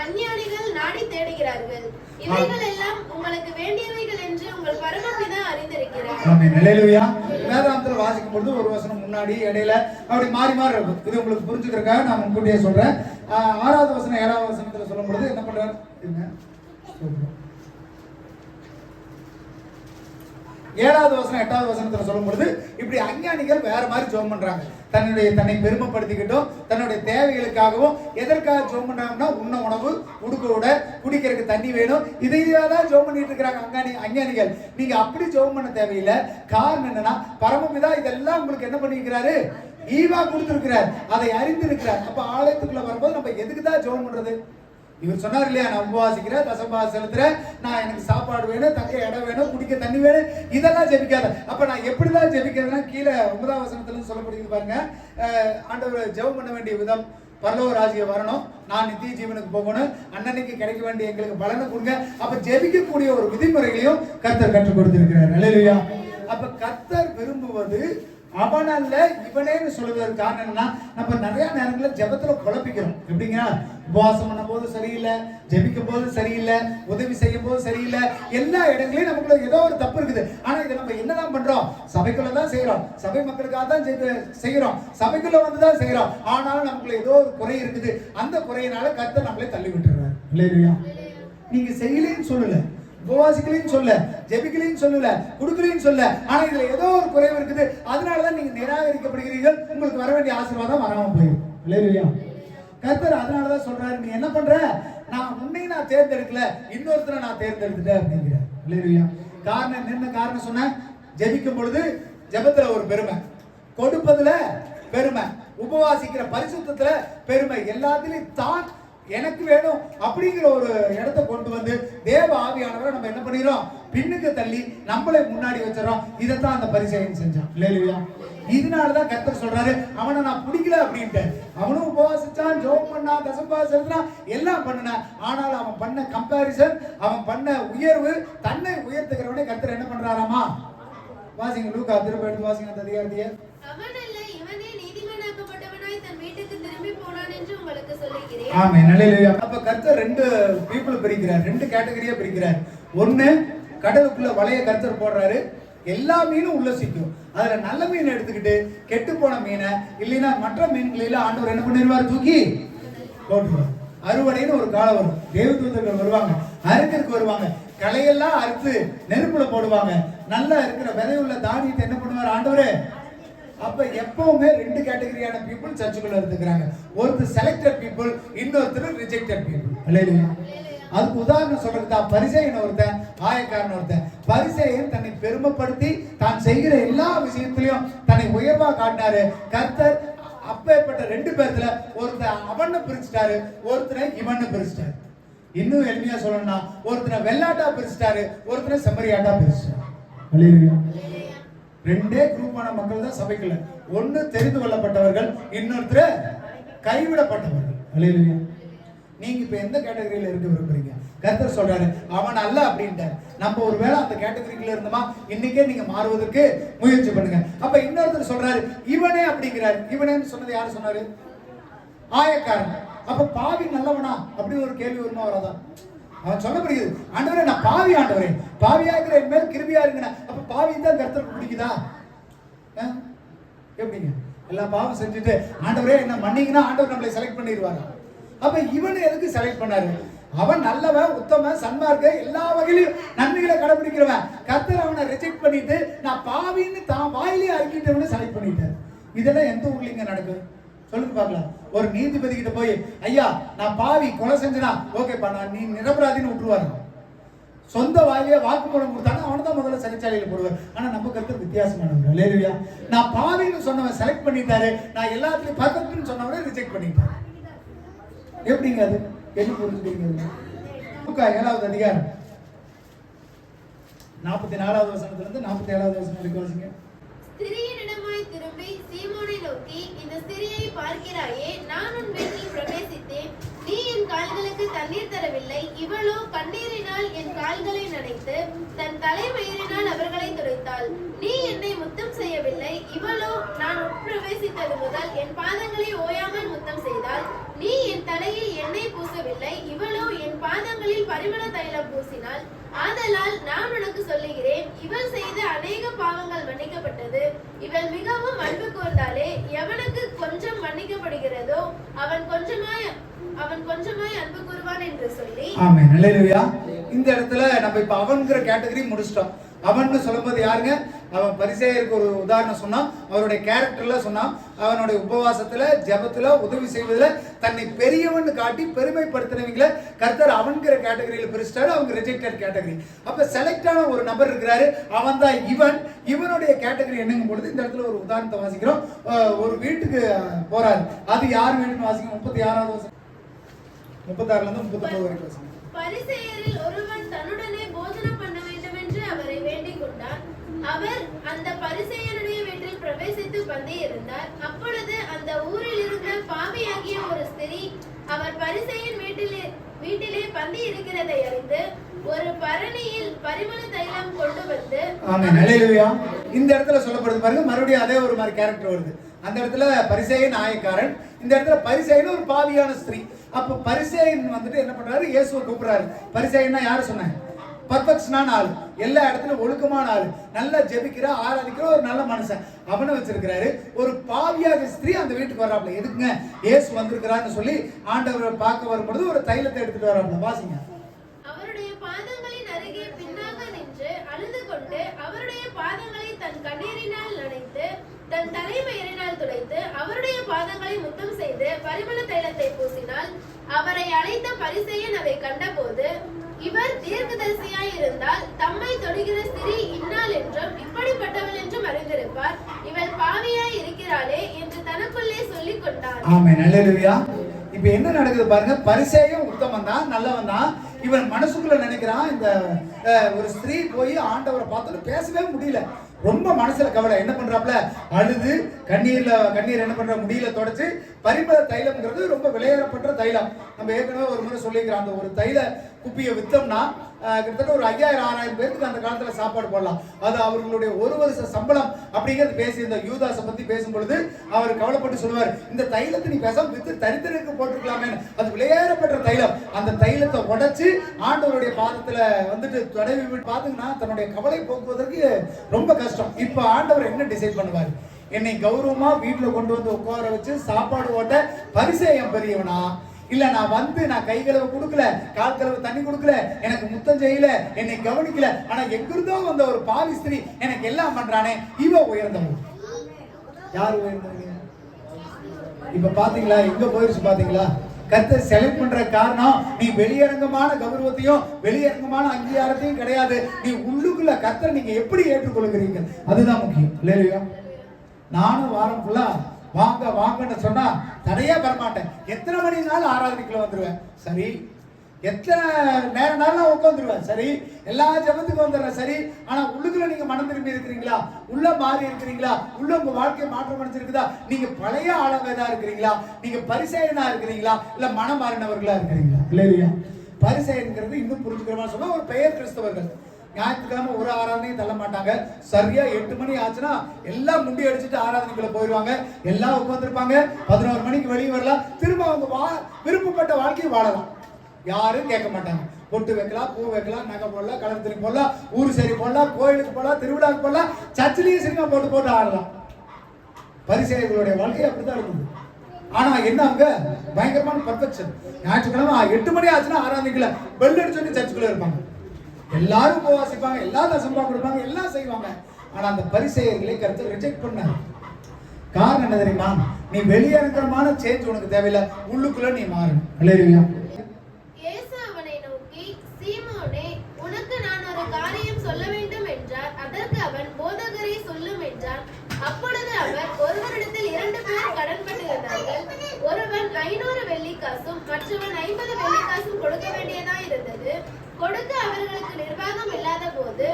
அஞ்ஞானிகள் நாடி தேடுகிறார்கள். இவைகள் எல்லாம் உங்களுக்கு வேண்டியவைகள் என்று உங்கள் பரமபிதா அறிந்திருக்கிறார். ஆமென். அல்லேலூயா. வேதாந்தத்துல வாசிக்கும் பொழுது ஒரு வசனம் முன்னாடி இடையில அப்படி மாறி மாறி இருக்கும். இது உங்களுக்கு புரிஞ்சுக்கிறதுக்காக நான் முன்கூட்டியே சொல்றேன். 6வது வசனம் 7வது வசனத்துல சொல்லும் பொழுது என்ன பண்றாரு? 7வது வசனம் 8வது வசனத்துல சொல்லும் பொழுது இப்படி அஞ்ஞானிகள் வேற மாதிரி ஜெபம் பண்றாங்க. தன்னை பெருமைப்படுத்திக்கிட்டும் தன்னுடைய தேவைகளுக்காகவும் எதற்காக ஜெபம் பண்றாங்கன்னா, உண்ண உணவு, உடுக்க உட, குடிக்கிறதுக்கு தண்ணி வேணும், இதையதான் ஜெபம் பண்ணிட்டு இருக்கிறாங்க அஞ்ஞானிகள். நீங்க அப்படி ஜெபம் பண்ண தேவையில்லை. காரணம் என்னன்னா, பரமபிதா இதெல்லாம் உங்களுக்கு என்ன பண்ணிருக்கிறாரு? ஈவா கொடுத்திருக்கிறார், அதை அறிந்திருக்கிறார். அப்ப ஆலயத்துக்குள்ள வரும்போது நம்ம எதுக்குதான் ஜெபம் பண்றது? இவர் சொன்னார் இல்லையா, நான் உபவாசிக்கிறேன், தசம்பாக செலுத்துறேன், நான் எனக்கு சாப்பாடு வேணும், தக்க இடம் வேணும், குடிக்க தண்ணி வேணும், இதெல்லாம் ஜெபிக்காத. அப்ப நான் எப்படிதான் ஜெபிக்கிறதுனா கீழே 9ஆம் வசனத்துல சொல்லப்படுகிறது பாருங்க. ஆண்டவர் ஜெபம் பண்ண வேண்டிய விதம், பரலோக ராஜ்யம் வரணும், நான் நித்திய ஜீவனுக்கு போகணும், அண்ணனுக்கு கிடைக்க வேண்டிய எங்களுக்கு பலனை கொடுங்க. அப்ப ஜெபிக்கக்கூடிய ஒரு விதிமுறைகளையும் கர்த்தர் கற்றுக் கொடுத்திருக்கிறார். அல்லேலூயா. அப்ப கர்த்தர் விரும்புவது அவன் அல்ல இவனேன்னு சொல்லுவதற்கு காரணம் என்னன்னா, நம்ம நிறைய நேரங்களில் ஜெபத்துல குழப்பிக்கிறோம். எப்படிங்க, உபவாசம் பண்ணும் போது சரியில்லை, ஜெபிக்கும் போது சரியில்லை, உதவி செய்யும் போது சரியில்லை, எல்லா இடங்களையும் நமக்குள்ள ஏதோ ஒரு தப்பு இருக்குது. ஆனா இதை நம்ம என்னதான் பண்றோம், சபைக்குள்ளதான் செய்யறோம், சபை மக்களுக்காக தான் செய்யறோம், சபைக்குள்ள வந்துதான் செய்யறோம். ஆனாலும் நமக்குள்ள ஏதோ ஒரு குறை இருக்குது. அந்த குறையினால கர்த்தர் நம்மளே தள்ளி விட்டுறாரு. இல்லையா, நீங்க செய்யலன்னு சொல்லல, உபவாசிக்கலையும் சொல்ல, ஜெபிக்கலையும் சொல்லல, குடுக்கலையும் சொல்ல, ஆனா இதுல ஏதோ ஒரு குறைவு இருக்குது. அதனாலதான் நீங்க நிராகரிக்கப்படுகிறீர்கள், உங்களுக்கு வர வேண்டிய ஆசீர்வாதம் வராம போயிடும். இல்லையா, கர்த்தர் அதனாலதான் சொல்றாரு, நீ என்ன பண்ற, நான் உன்னை நான் தேர்ந்தெடுக்கல, இன்னொருத்தரை நான் தேர்ந்தெடுத்துட்டேன் அப்படிங்கிற. இல்லையா, காரணம் என்ன காரணம் சொன்ன, ஜெபிக்கும் பொழுது ஜெபத்துல ஒரு பெருமை, கொடுப்பதுல பெருமை, உபவாசிக்கிற பரிசுத்தத்துல பெருமை, எல்லாத்திலையும் தான் எனக்கு வேணும் அப்படிங்கிற ஒரு இடத்தை கொண்டு வந்து தேவ ஆவியானவரை நம்ம என்ன பண்ணிடுறோம், பின்னுக்கு தள்ளி நம்மளை முன்னாடி வச்சிடறோம். இதைத்தான் அந்த பரிசேயன் செஞ்சான். இல்லையா, இதனாலதான் கர்த்தர் சொல்றாரு, அவனை நான் பிடிக்கல அப்படின்ட்டு. அவனும் உபவாசிச்சான், ஜெபம் பண்ணான், தசம்பாக செலுத்தினான், எல்லாம் பண்ணினான். ஆனால் அவன் பண்ண கம்பாரிசன், அவன் பண்ண உயர்வு, தன்னை உயர்த்துகிறவனே கர்த்தர் என்ன பண்றாராமா. வாசிங்க, லூக்கா திரும்ப எடுத்து வாசிங்க அந்த அதிகாரத்தையே. ஆமென். அல்லேலூயா. அப்ப கர்த்தர் ரெண்டு பீப்புள் பிரிக்கிறார், ரெண்டு கேட்டகரியா பிரிக்கிறார். ஒண்ணு, கடலுக்குள்ள வலைய கர்த்தர் போடுறாரு, எல்லா மீனும் உள்ள சிக்கும். அதுல நல்ல மீன் எடுத்துக்கிட்டு கெட்டு போன மீனை இல்லைன்னா மற்ற மீன்களில ஆண்டவர் என்ன பண்ணிடுவார், தூக்கி போட்டுருவார். அறுவடைன்னு ஒரு காலம் வரும், தேவதூதர்கள் வருவாங்க, அறுக்கிறதுக்கு வருவாங்க, களையெல்லாம் அறுத்து நெருப்புல போடுவாங்க. நல்லா இருக்கிற விதையுள்ள தானியத்தை என்ன பண்ணுவார் ஆண்டவரே. அப்ப எப்பவுமே ரெண்டு கேட்டகரியான பீப்புள் சர்ச்சுக்குள்ள இருக்கிறாங்க. ஒருத்தர் செலக்டட் பீப்புள், இன்னொருத்தர் ரிஜெக்டட் பீப்புள். அல்லேலூயா. அதுக்கு உதாரணம் சொல்றதுக்கு பரிசேயன் ஒருத்தன், ஆயக்காரன் ஒருத்தன். பரிசேயன் தன்னை பெருமைப்படுத்தி தான் செய்கிற எல்லா விஷயத்திலையும் தன்னை உயர்வா காட்டினாரு. கர்த்தர் அப்பேற்பட்ட ரெண்டு பேர்த்துல ஒருத்தர் அவனை பிரிச்சுட்டாரு, ஒருத்தரை இவனை பிரிச்சுட்டாரு. இன்னும் எளிமையா சொல்லணும்னா, ஒருத்தரை வெள்ளாட்டா பிரிச்சுட்டாரு, ஒருத்தரை செம்மறியாட்டா பிரிச்சுட்டாரு. அல்லேலூயா. ரெண்டே குரூப்பான மக்கள் தான் சபைக்குள்ள. ஒன்னு தெரிந்து கொள்ளப்பட்டவர்கள், இன்னொருத்தர் கைவிடப்பட்டவர்கள். அல்லேலூயா. நீங்க இப்ப எந்த கேட்டகரியில இருக்க விரும்புறீங்க? கர்த்தர் சொல்றாரு அவன் அல்ல அப்படின்ட்டு. நம்ம ஒருவேளை அந்த கேட்டகரியில இருந்தோமா, இன்னைக்கே நீங்க மாறுவதற்கு முயற்சி பண்ணுங்க. அப்ப இன்னொருத்தர் சொல்றாரு இவனே அப்படிங்கிறாரு. இவனேன்னு சொன்னது யாரு சொன்னாரு? ஆயக்காரன். அப்ப பாவி நல்லவனா அப்படி ஒரு கேள்வி வருமா வராதா? அவன் சொல்லப்படுகிறது, ஆண்டவரே நான் பாவி, ஆண்டவரே பாவியா இருக்கிற என் மேல் கிருபியா இருங்க. அப்ப பாவி தான் கர்த்தருக்கு பிடிக்குதா? எப்படிங்க? எல்லா பாவம் செஞ்சுட்டு ஆண்டவரே என்ன மன்னிங்கன்னா ஆண்டவர் நம்மளை செலக்ட் பண்ணிடுவாரு. அப்ப இவனை எதுக்கு செலக்ட் பண்ணாரு? அவன் நல்லவன், உத்தமன், சன்மார்க்க, எல்லா வகையிலும் நன்மைகளை கடைபிடிக்கிறவன். கர்த்தர் அவனை ரிஜெக்ட் பண்ணிட்டு நான் பாவின்னு தான் வாயிலே அறிக்கிட்டவனை செலக்ட் பண்ணிட்டார். இதெல்லாம் எந்த ஊர்லீங்க நடக்கும் சொல்லுங்க பார்க்கலாம். ஒரு நீதிபதி கிட்ட போய் ஐயா நான் பாவி, கொலை செஞ்சனா, ஓகேப்பா நான் நீ நிரபராதின்னு விட்டுருவாரு. சொந்த வாயிலே வாக்குமூலம் கொடுத்தாங்க, அவனை தான் முதல்ல சிறைச்சாலையில போடுவார். ஆனா நம்ம கருத்து வித்தியாசமானவர். அல்லேலூயா. நான் பாவின்னு சொன்னவன் செலக்ட் பண்ணிட்டாரு, நான் எல்லாத்துலயும் பர்ஃபெக்ட்னு சொன்னவனை ரிஜெக்ட் பண்ணிட்டாரு. எப்படிங்க அது? என்ன புரிஞ்சுக்கிறீங்க? லூக்கா 7வது அதிகாரம் 44வது வசனத்துல இருந்து 47வது வசனம் வரைக்கும் வாசிங்க. ஸ்திரீயினிடமாய் திரும்பி சீமோனை நோக்கி, இந்த ஸ்திரியை பார்க்கிறாயே, நான் உன் வீட்டில் பிரவேசித்தேன், நீ என் கால்களுக்கு தண்ணீர் தரவில்லை, இவளோ கண்ணீரினால் என் கால்களை நனைத்து தன் தலைமயிரினால் அவர்களை துடைத்தாள். நீ என்னை முத்தம் செய்யவில்லை, இவளோ நான் உட்பிரவேசித்தது முதல் என் பாதங்களை ஓயாமல் முத்தம் செய்தாள். நீ என் தலையில் எண்ணெய் பூசவில்லை, இவளோ என் பாதங்களில் பரிமள தைலம் பூசினாள். ஆதலால் நான் உனக்கு சொல்லுகிறேன், இவள் செய்த அநேக பாவங்கள் மன்னிக்கப்பட்டது, இவள் மிகவும் அன்பு கூர்ந்தாலே. எவனுக்கு கொஞ்சம் மன்னிக்கப்படுகிறதோ அவன் கொஞ்சமாய் அன்பு கூறுவான் என்று சொல்லி. ஆமென். அல்லேலூயா. இந்த இடத்துல நம்ம இப்ப அவன்கிற கேட்டகரி முடிச்சிட்டோம். அவன்னு சொல்லும்போது யாருங்க? அவன் பரிசேயருக்கு ஒரு உதாரணம் சொன்னான், அவருடைய கேரக்டர்ல சொன்னான். அவனுடைய உபவாசத்துல, ஜெபத்துல, உதவி செய்வதுல தன்னை பெரியவன் காட்டி பெருமைப்படுத்தினவங்கள கர்த்தர் அவன்கிற கேட்டகரியில பிரிச்சிட்டாரு. அவங்க ரிஜெக்டட் கேட்டகரி. அப்ப செலக்ட் ஆன ஒரு நபர் இருக்கிறாரு, அவன் தான் இவன். இவனுடைய கேட்டகரி என்னங்கும் பொழுது இந்த இடத்துல ஒரு உதாரணத்தை வாசிக்கிறோம். ஒரு வீட்டுக்கு போறாரு, அது யார் வீட்டுன்னு வாசிக்கிறோம். 36வது 36ல இருந்து 39 வரைக்கும். பரிசேயரில் ஒருவன் தன்னுடனே போஜனம் பண்ண வேண்டும் என்று அவரை வேண்டிக் கொண்டார். அவர் அந்த பரிசேயனுடைய வீட்டில் பிரவேசித்து பந்தி இருந்தார். அப்பொழுது அந்த ஊரில் இருந்த பாவியாகிய ஒரு ஸ்திரீ அவர் பரிசேயன் வீட்டிலே பந்தி இருக்கிறதை அறிந்து ஒரு பரணியில் பரிமள தைலம் கொண்டு வந்து. ஆமென், ஹல்லேலூயா. இந்த இடத்துல சொல்லப்படுது பாருங்க, மறுபடியும் அதே ஒரு மாதிரி கேரக்டர் வருது. அந்த இடத்துல பரிசேயன் ஆயக்காரன், இந்த இடத்துல பரிசேயன் ஒரு பாவியான ஸ்திரீ. அப்ப பரிசேயன் வந்துட்டு என்ன பண்றாரு, இயேசுவை கூப்பிடுறாரு. பரிசேயன்னா யாரு சொன்னேன்? பர்ஃபெக்ஷனான ஆள், எல்லா இடத்துலயும் ஒழுக்கமான ஆள், நல்லா ஜெபிக்கிற ஆராதிக்கிற ஒரு நல்ல மனுஷன், அவனை வச்சிருக்கிறாரு. ஒரு பாவியாக ஸ்திரீ அந்த வீட்டுக்கு வர்றாப்ல. எதுக்குங்க? இயேசு வந்திருக்கிறான்னு சொல்லி ஆண்டவரை பார்க்க வரும்பொழுது ஒரு தைலத்தை எடுத்துட்டு வர்றாப்ல. வாசிங்க. அவருடைய பாதங்களின் அருகே பின்னாக நின்று அழுது கொண்டு அவருடைய பாதங்களை தன் கண்ணீரினால் நனைத்து தன் தலைமயிரினால் துடைத்து அவருடைய பாதங்களை முத்தம் செய்து பரிமள தைலத்தை பூசினாள். அவரை அழைத்த பரிசேயன் அதை கண்டபோது, இவர் தீர்க்கதரிசியாய் இருந்தால் தம்மை தொடுகிற ஸ்திரீ இன்னாள் என்றும் இப்படிப்பட்டவள் என்றும் அறிந்திருப்பார். இவள் பாவியாய் இருக்கிறாளே என்று தனக்குள்ளே சொல்லிக் கொண்டார். ஆமென், ஹல்லேலூயா. இப்ப என்ன நடக்குது பாருங்க. பரிசேயன் உத்தமன் தான், நல்லவன் தான். இவன் மனசுக்குள்ள நினைக்கிறான், இந்த ஒரு ஸ்திரீ போய் ஆண்டவரை பார்த்துட்டு பேசவே முடியல. ரொம்ப மனசுல கவலை. என்ன பண்றாப்ல? அழுது கண்ணீர் என்ன பண்ற முடியல தொடச்சு. பரிமள தைலம்ங்கிறது ரொம்ப விலையேறப்பட்ட தைலம். நம்ம ஏற்கனவே ஒரு முறை சொல்லிக்கிறோம். அந்த ஒரு தைல குப்பியை வித்தோம்னா கிட்டத்தட்ட ஒரு 5000-6000 பேருக்கு அந்த காலத்துல சாப்பாடு போடலாம். அது அவர்களுடைய ஒரு வருஷ சம்பளம் அப்படிங்கிறது பேசி இந்த யூதாசை பத்தி பேசும்பொழுது அவர் கவலைப்பட்டு சொல்லுவார், இந்த தைலத்தை நீ பேசாம வித்து தரித்திரருக்கு போட்டிருக்கலாமே. அது விலையேறப்பட்ட தைலம். அந்த தைலத்தை உடைச்சு ஆண்டவருடைய பாதத்துல வந்துட்டு தடவி விட்டு பாத்தீங்கன்னா தன்னுடைய கவலை போக்குவதற்கு ரொம்ப கஷ்டம். இப்ப ஆண்டவர் என்ன டிசைட் பண்ணுவார்? என்னை கௌரவமா வீட்டுல கொண்டு வந்து உட்கார வச்சு சாப்பாடு ஓட்ட பரிசேயன் பெரியவனா, இல்ல நான் கை கழுவ கொடுக்கல, கால் கழுவ தண்ணி கொடுக்கல, எனக்கு முத்தம் செய்யல, என்னை கவனிக்கல, ஆனா எங்கிருந்தோ வந்த ஒரு பாவி ஸ்திரீ எனக்கு எல்லாம் பண்றானே, இவ உயர்ந்தவன். யார் உயர்ந்தவங்க? இப்ப பாத்தீங்களா எங்க போயிருச்சு? பாத்தீங்களா? கர்த்தர் செலக்ட் பண்ற காரணம் நீ வெளியரங்கமான கௌரவத்தையும் வெளியரங்கமான அங்கீகாரத்தையும் கிடையாது. நீ உள்ளுக்குள்ள கர்த்தர் நீங்க எப்படி ஏற்றுக்கொள்கிறீங்க, அதுதான் முக்கியம். இல்லையா? நானும் வாரம் ஃபுல்லா வாங்க வாங்கன்னு சொன்னா தடையா வரமாட்டேன். எத்தனை மணினாலும் ஆராதனைக்குள்ள வந்துருவேன். சரி, எத்தனை நேரம்னாலும் நான் உட்காந்துருவேன். சரி, எல்லா ஜபத்துக்கும் வந்துடுறேன். சரி, ஆனா உள்ளுக்குள்ள நீங்க மனம் திரும்பி இருக்கிறீங்களா? உள்ள மாறி இருக்கிறீங்களா? உள்ள உங்க வாழ்க்கை மாற்றம் அடைஞ்சிருக்குதா? நீங்க பழைய ஆளவேதா இருக்கிறீங்களா? நீங்க பரிசேயனா இருக்கிறீங்களா? இல்ல மனம் மாறினவர்களா இருக்கிறீங்களா? இல்லையா? பரிசேயன்கிறது இன்னும் புரிஞ்சுக்கிறமா சொன்னா ஒரு பெயர் கிறிஸ்தவர்கள். ஞாயிற்றுக்கிழமை ஒரு ஆராதனையும் தள்ள மாட்டாங்க. சரியா 8 மணி ஆச்சுன்னா எல்லாம் முண்டி அடிச்சுட்டு ஆராதனைக்குள்ள போயிடுவாங்க. எல்லாம் உட்காந்துருப்பாங்க. 11 மணிக்கு வெளியே வரலாம். திரும்ப அவங்க விருப்பப்பட்ட வாழ்க்கையை வாழலாம். யாரும் கேட்க மாட்டாங்க. பொட்டு வைக்கலாம், பூ வைக்கலாம், நகை போடலாம், கலர் துணி போடலாம், ஊரு சரி போடலாம், கோயிலுக்கு போடலாம், திருவிழாவுக்கு போடலாம், சர்ச்சிலையும் சினிமா போட்டு ஆடலாம். பரிசேயர்களுடைய வாழ்க்கை அப்படித்தான் இருக்குது. ஆனா என்ன, அவங்க பயங்கரமான பர்ஃபெக்ஷன். ஞாயிற்றுக்கிழமை 8 மணி ஆச்சுன்னா ஆராதனைக்குள்ள பெல் அடிச்சு சர்ச்சுக்குள்ள இருப்பாங்க. எல்லாரும் உபவாசிப்பாங்க, எல்லாரும் தசம்பா கொடுப்பாங்க, எல்லாம் செய்வாங்க. ஆனா அந்த பரிசேயர்களை கருத்து ரிஜெக்ட் பண்ணாரு. காரணம் என்ன தெரியுமா? நீ வெளியரங்கமான சேஞ்ச் உனக்கு தேவையில்லை, உள்ளுக்குள்ள நீ மாறணும். அல்லேலூயா. இயேசு அவனை நோக்கி, சீமோனே, உனக்கு நான் ஒரு காரியம் சொல்ல வேண்டும் என்றார். அதற்கு அவன், போதகரே, சொல்லும் என்றான். அப்பொழுது அவர், ஒருவரிடத்தில் 2 பேர் கடன்பட்டிருந்தார்கள். ஒருவன் 500 வெள்ளிக்காசும் மற்றவன் 50 வெள்ளிக்காசும் கொடுக்க வேண்டியதா இருந்தது. கொடுக்க அவர்களுக்கு நிர்வாகம் இல்லாத போது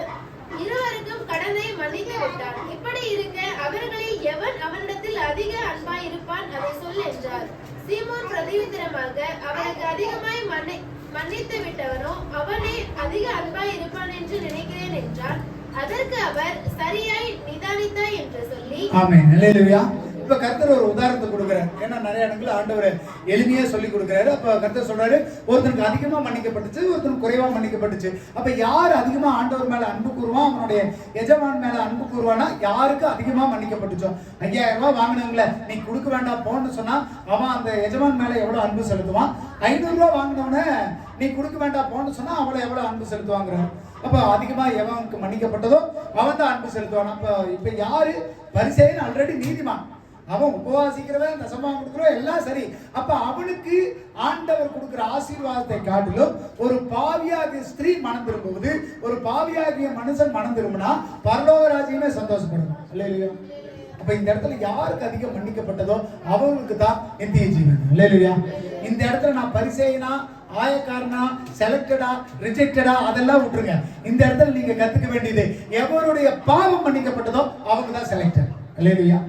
இருவருக்கும் கடனை மன்னித்து விட்டான். இப்படி இருக்க அவர்களில் எவன் அவனிடத்தில் அதிக அன்பாய் இருப்பான், அதை சொல் என்றார். சீமோன் பிரதியுத்தரமாக, அவனுக்கு அதிகமாய் மன்னித்து விட்டவனோ அவனே அதிக அன்பாய் இருப்பான் என்று நினைக்கிறேன் என்றான். அதற்கு அவர், சரியாய் நிதானித்தாய் என்று சொல்லி. ஆமென், அல்லேலூயா. இப்ப கர்த்தர் ஒரு உதாரணத்தை கொடுக்கிறார். ஏன்னா நிறைய இடத்துல ஆண்டவர் எளிமையா சொல்லி கொடுக்கிறாரு. அப்ப கர்த்தர் சொல்றாரு, ஒருத்தனுக்கு அதிகமா மன்னிக்கப்பட்டுச்சு, ஒருத்தனுக்கு குறைவா மன்னிக்கப்பட்டுச்சு. அப்ப யார் அதிகமா ஆண்டவர் மேல அன்பு கூறுவான், அவனுடைய எஜமான் மேல அன்பு கூறுவானா, யாருக்கு அதிகமா மன்னிக்கப்பட்டுச்சோ. 5000 ரூபாய் வாங்கினவங்கள நீ கொடுக்க வேண்டாம் போன்னு சொன்னா அவன் அந்த எஜமான் மேல எவ்வளவு அன்பு செலுத்துவான். 500 ரூபாய் வாங்கினவன நீ கொடுக்க வேண்டாம் போன்னு சொன்னா அவளை எவ்வளவு அன்பு செலுத்துவாங்கிறான். அப்ப அதிகமா எவனுக்கு மன்னிக்கப்பட்டதோ அவன் தான் அன்பு செலுத்துவான். அப்ப இப்ப யாரு? பரிசேயன் ஆல்ரெடி நீதிமான். அவன் உபவாசிக்கிறவன், தசமா கொடுக்கிறவன், எல்லாம் சரி. அப்ப அவனுக்கு ஆண்டவர் கொடுக்கிற ஆசீர்வாதத்தை காட்டிலும் ஒரு பாவியாகிய ஸ்திரீ மனம் திரும்புவது, ஒரு பாவியாகிய மனுஷன் மனம் திரும்பினா பரலோக ராஜ்யமே சந்தோஷப்படும். இல்லையா? அப்ப இந்த இடத்துல யாருக்கு அதிகம் மன்னிக்கப்பட்டதோ அவங்களுக்கு தான் நித்திய ஜீவன். இல்லையா? இந்த இடத்துல நான் பரிசேயனா, ஆயக்காரனா, செலக்டடா, ரிஜெக்டடா அதெல்லாம் விட்டுருங்க. இந்த இடத்துல நீங்க கத்துக்க வேண்டியது எவருடைய பாவம் மன்னிக்கப்பட்டதோ அவங்க தான் செலக்டட். இல்லையா?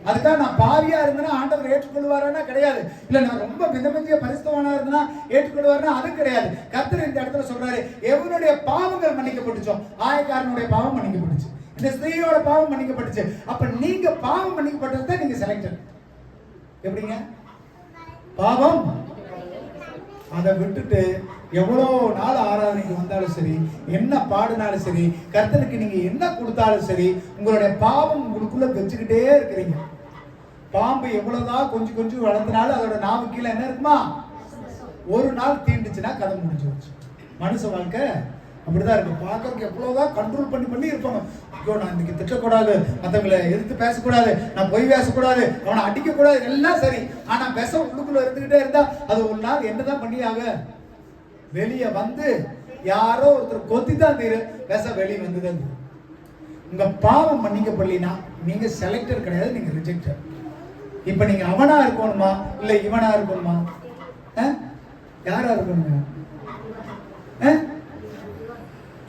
அதுக்காக நான் பாவியா இருந்தேன்னா ஆண்டவர் ஏற்றுக்கொள்வாரானா கிடையாது. இல்ல நான் ரொம்ப மிதமிஞ்சிய பரிசுத்தவானா இருந்தா ஏற்றுக்கொள்வாருன்னா அது கிடையாது. கர்த்தர் இந்த இடத்துல சொல்றாரு, எவனுடைய பாவங்கள் மன்னிக்கப்பட்டுச்சோ, ஆயக்காரனுடைய பாவம் மன்னிக்கப்பட்டுச்சு, இந்த ஸ்திரீயோட பாவம் மன்னிக்கப்பட்டுச்சு. அப்ப நீங்க பாவம் மன்னிக்கப்பட்டது தான் நீங்க செலக்டட். எப்படிங்க? பாவம் அதை விட்டுட்டு எவ்வளோ நாள் ஆராதனைக்கு வந்தாலும் சரி, என்ன பாடினாலும் சரி, கர்த்தருக்கு நீங்க என்ன கொடுத்தாலும் சரி, உங்களுடைய பாவம் உங்களுக்குள்ள வச்சுக்கிட்டே இருக்கிறீங்க. பாம்பு எவ்வளவுதான் கொஞ்சம் கொஞ்சம் வளர்ந்தனாலும் அதோட நாவு கீழே என்ன இருக்குமா? ஒரு நாள் தீண்டுச்சுன்னா கதை முடிஞ்சு வச்சு. மனுஷ வாழ்க்கை அப்படிதான் இருக்கு. பார்க்கறதுக்கு எவ்வளவுதான் கண்ட்ரோல் பண்ணி இருப்பாங்க. ஐயோ நான் இன்னைக்கு திட்டக்கூடாது, மற்றவங்களை எதிர்த்து பேசக்கூடாது, நான் பொய் பேசக்கூடாது, அவனை அடிக்கக்கூடாது, எல்லாம் சரி. ஆனா விஷம் உள்ளுக்குள்ள இருந்துகிட்டே இருந்தா அது ஒரு நாள் என்னதான் பண்ணியாக வெளியே வந்து யாரோ ஒருத்தர் கொத்தி தான் தீரு, விஷம் வெளியே வந்துதான். உங்க பாவம் மன்னிக்கப்படலைன்னா நீங்க செலக்டர் கிடையாது, நீங்க ரிஜெக்டர். இப்ப நீங்க அவனா இருக்கணுமா இல்ல இவனா இருக்கணுமா? யாரா இருக்கணுங்க?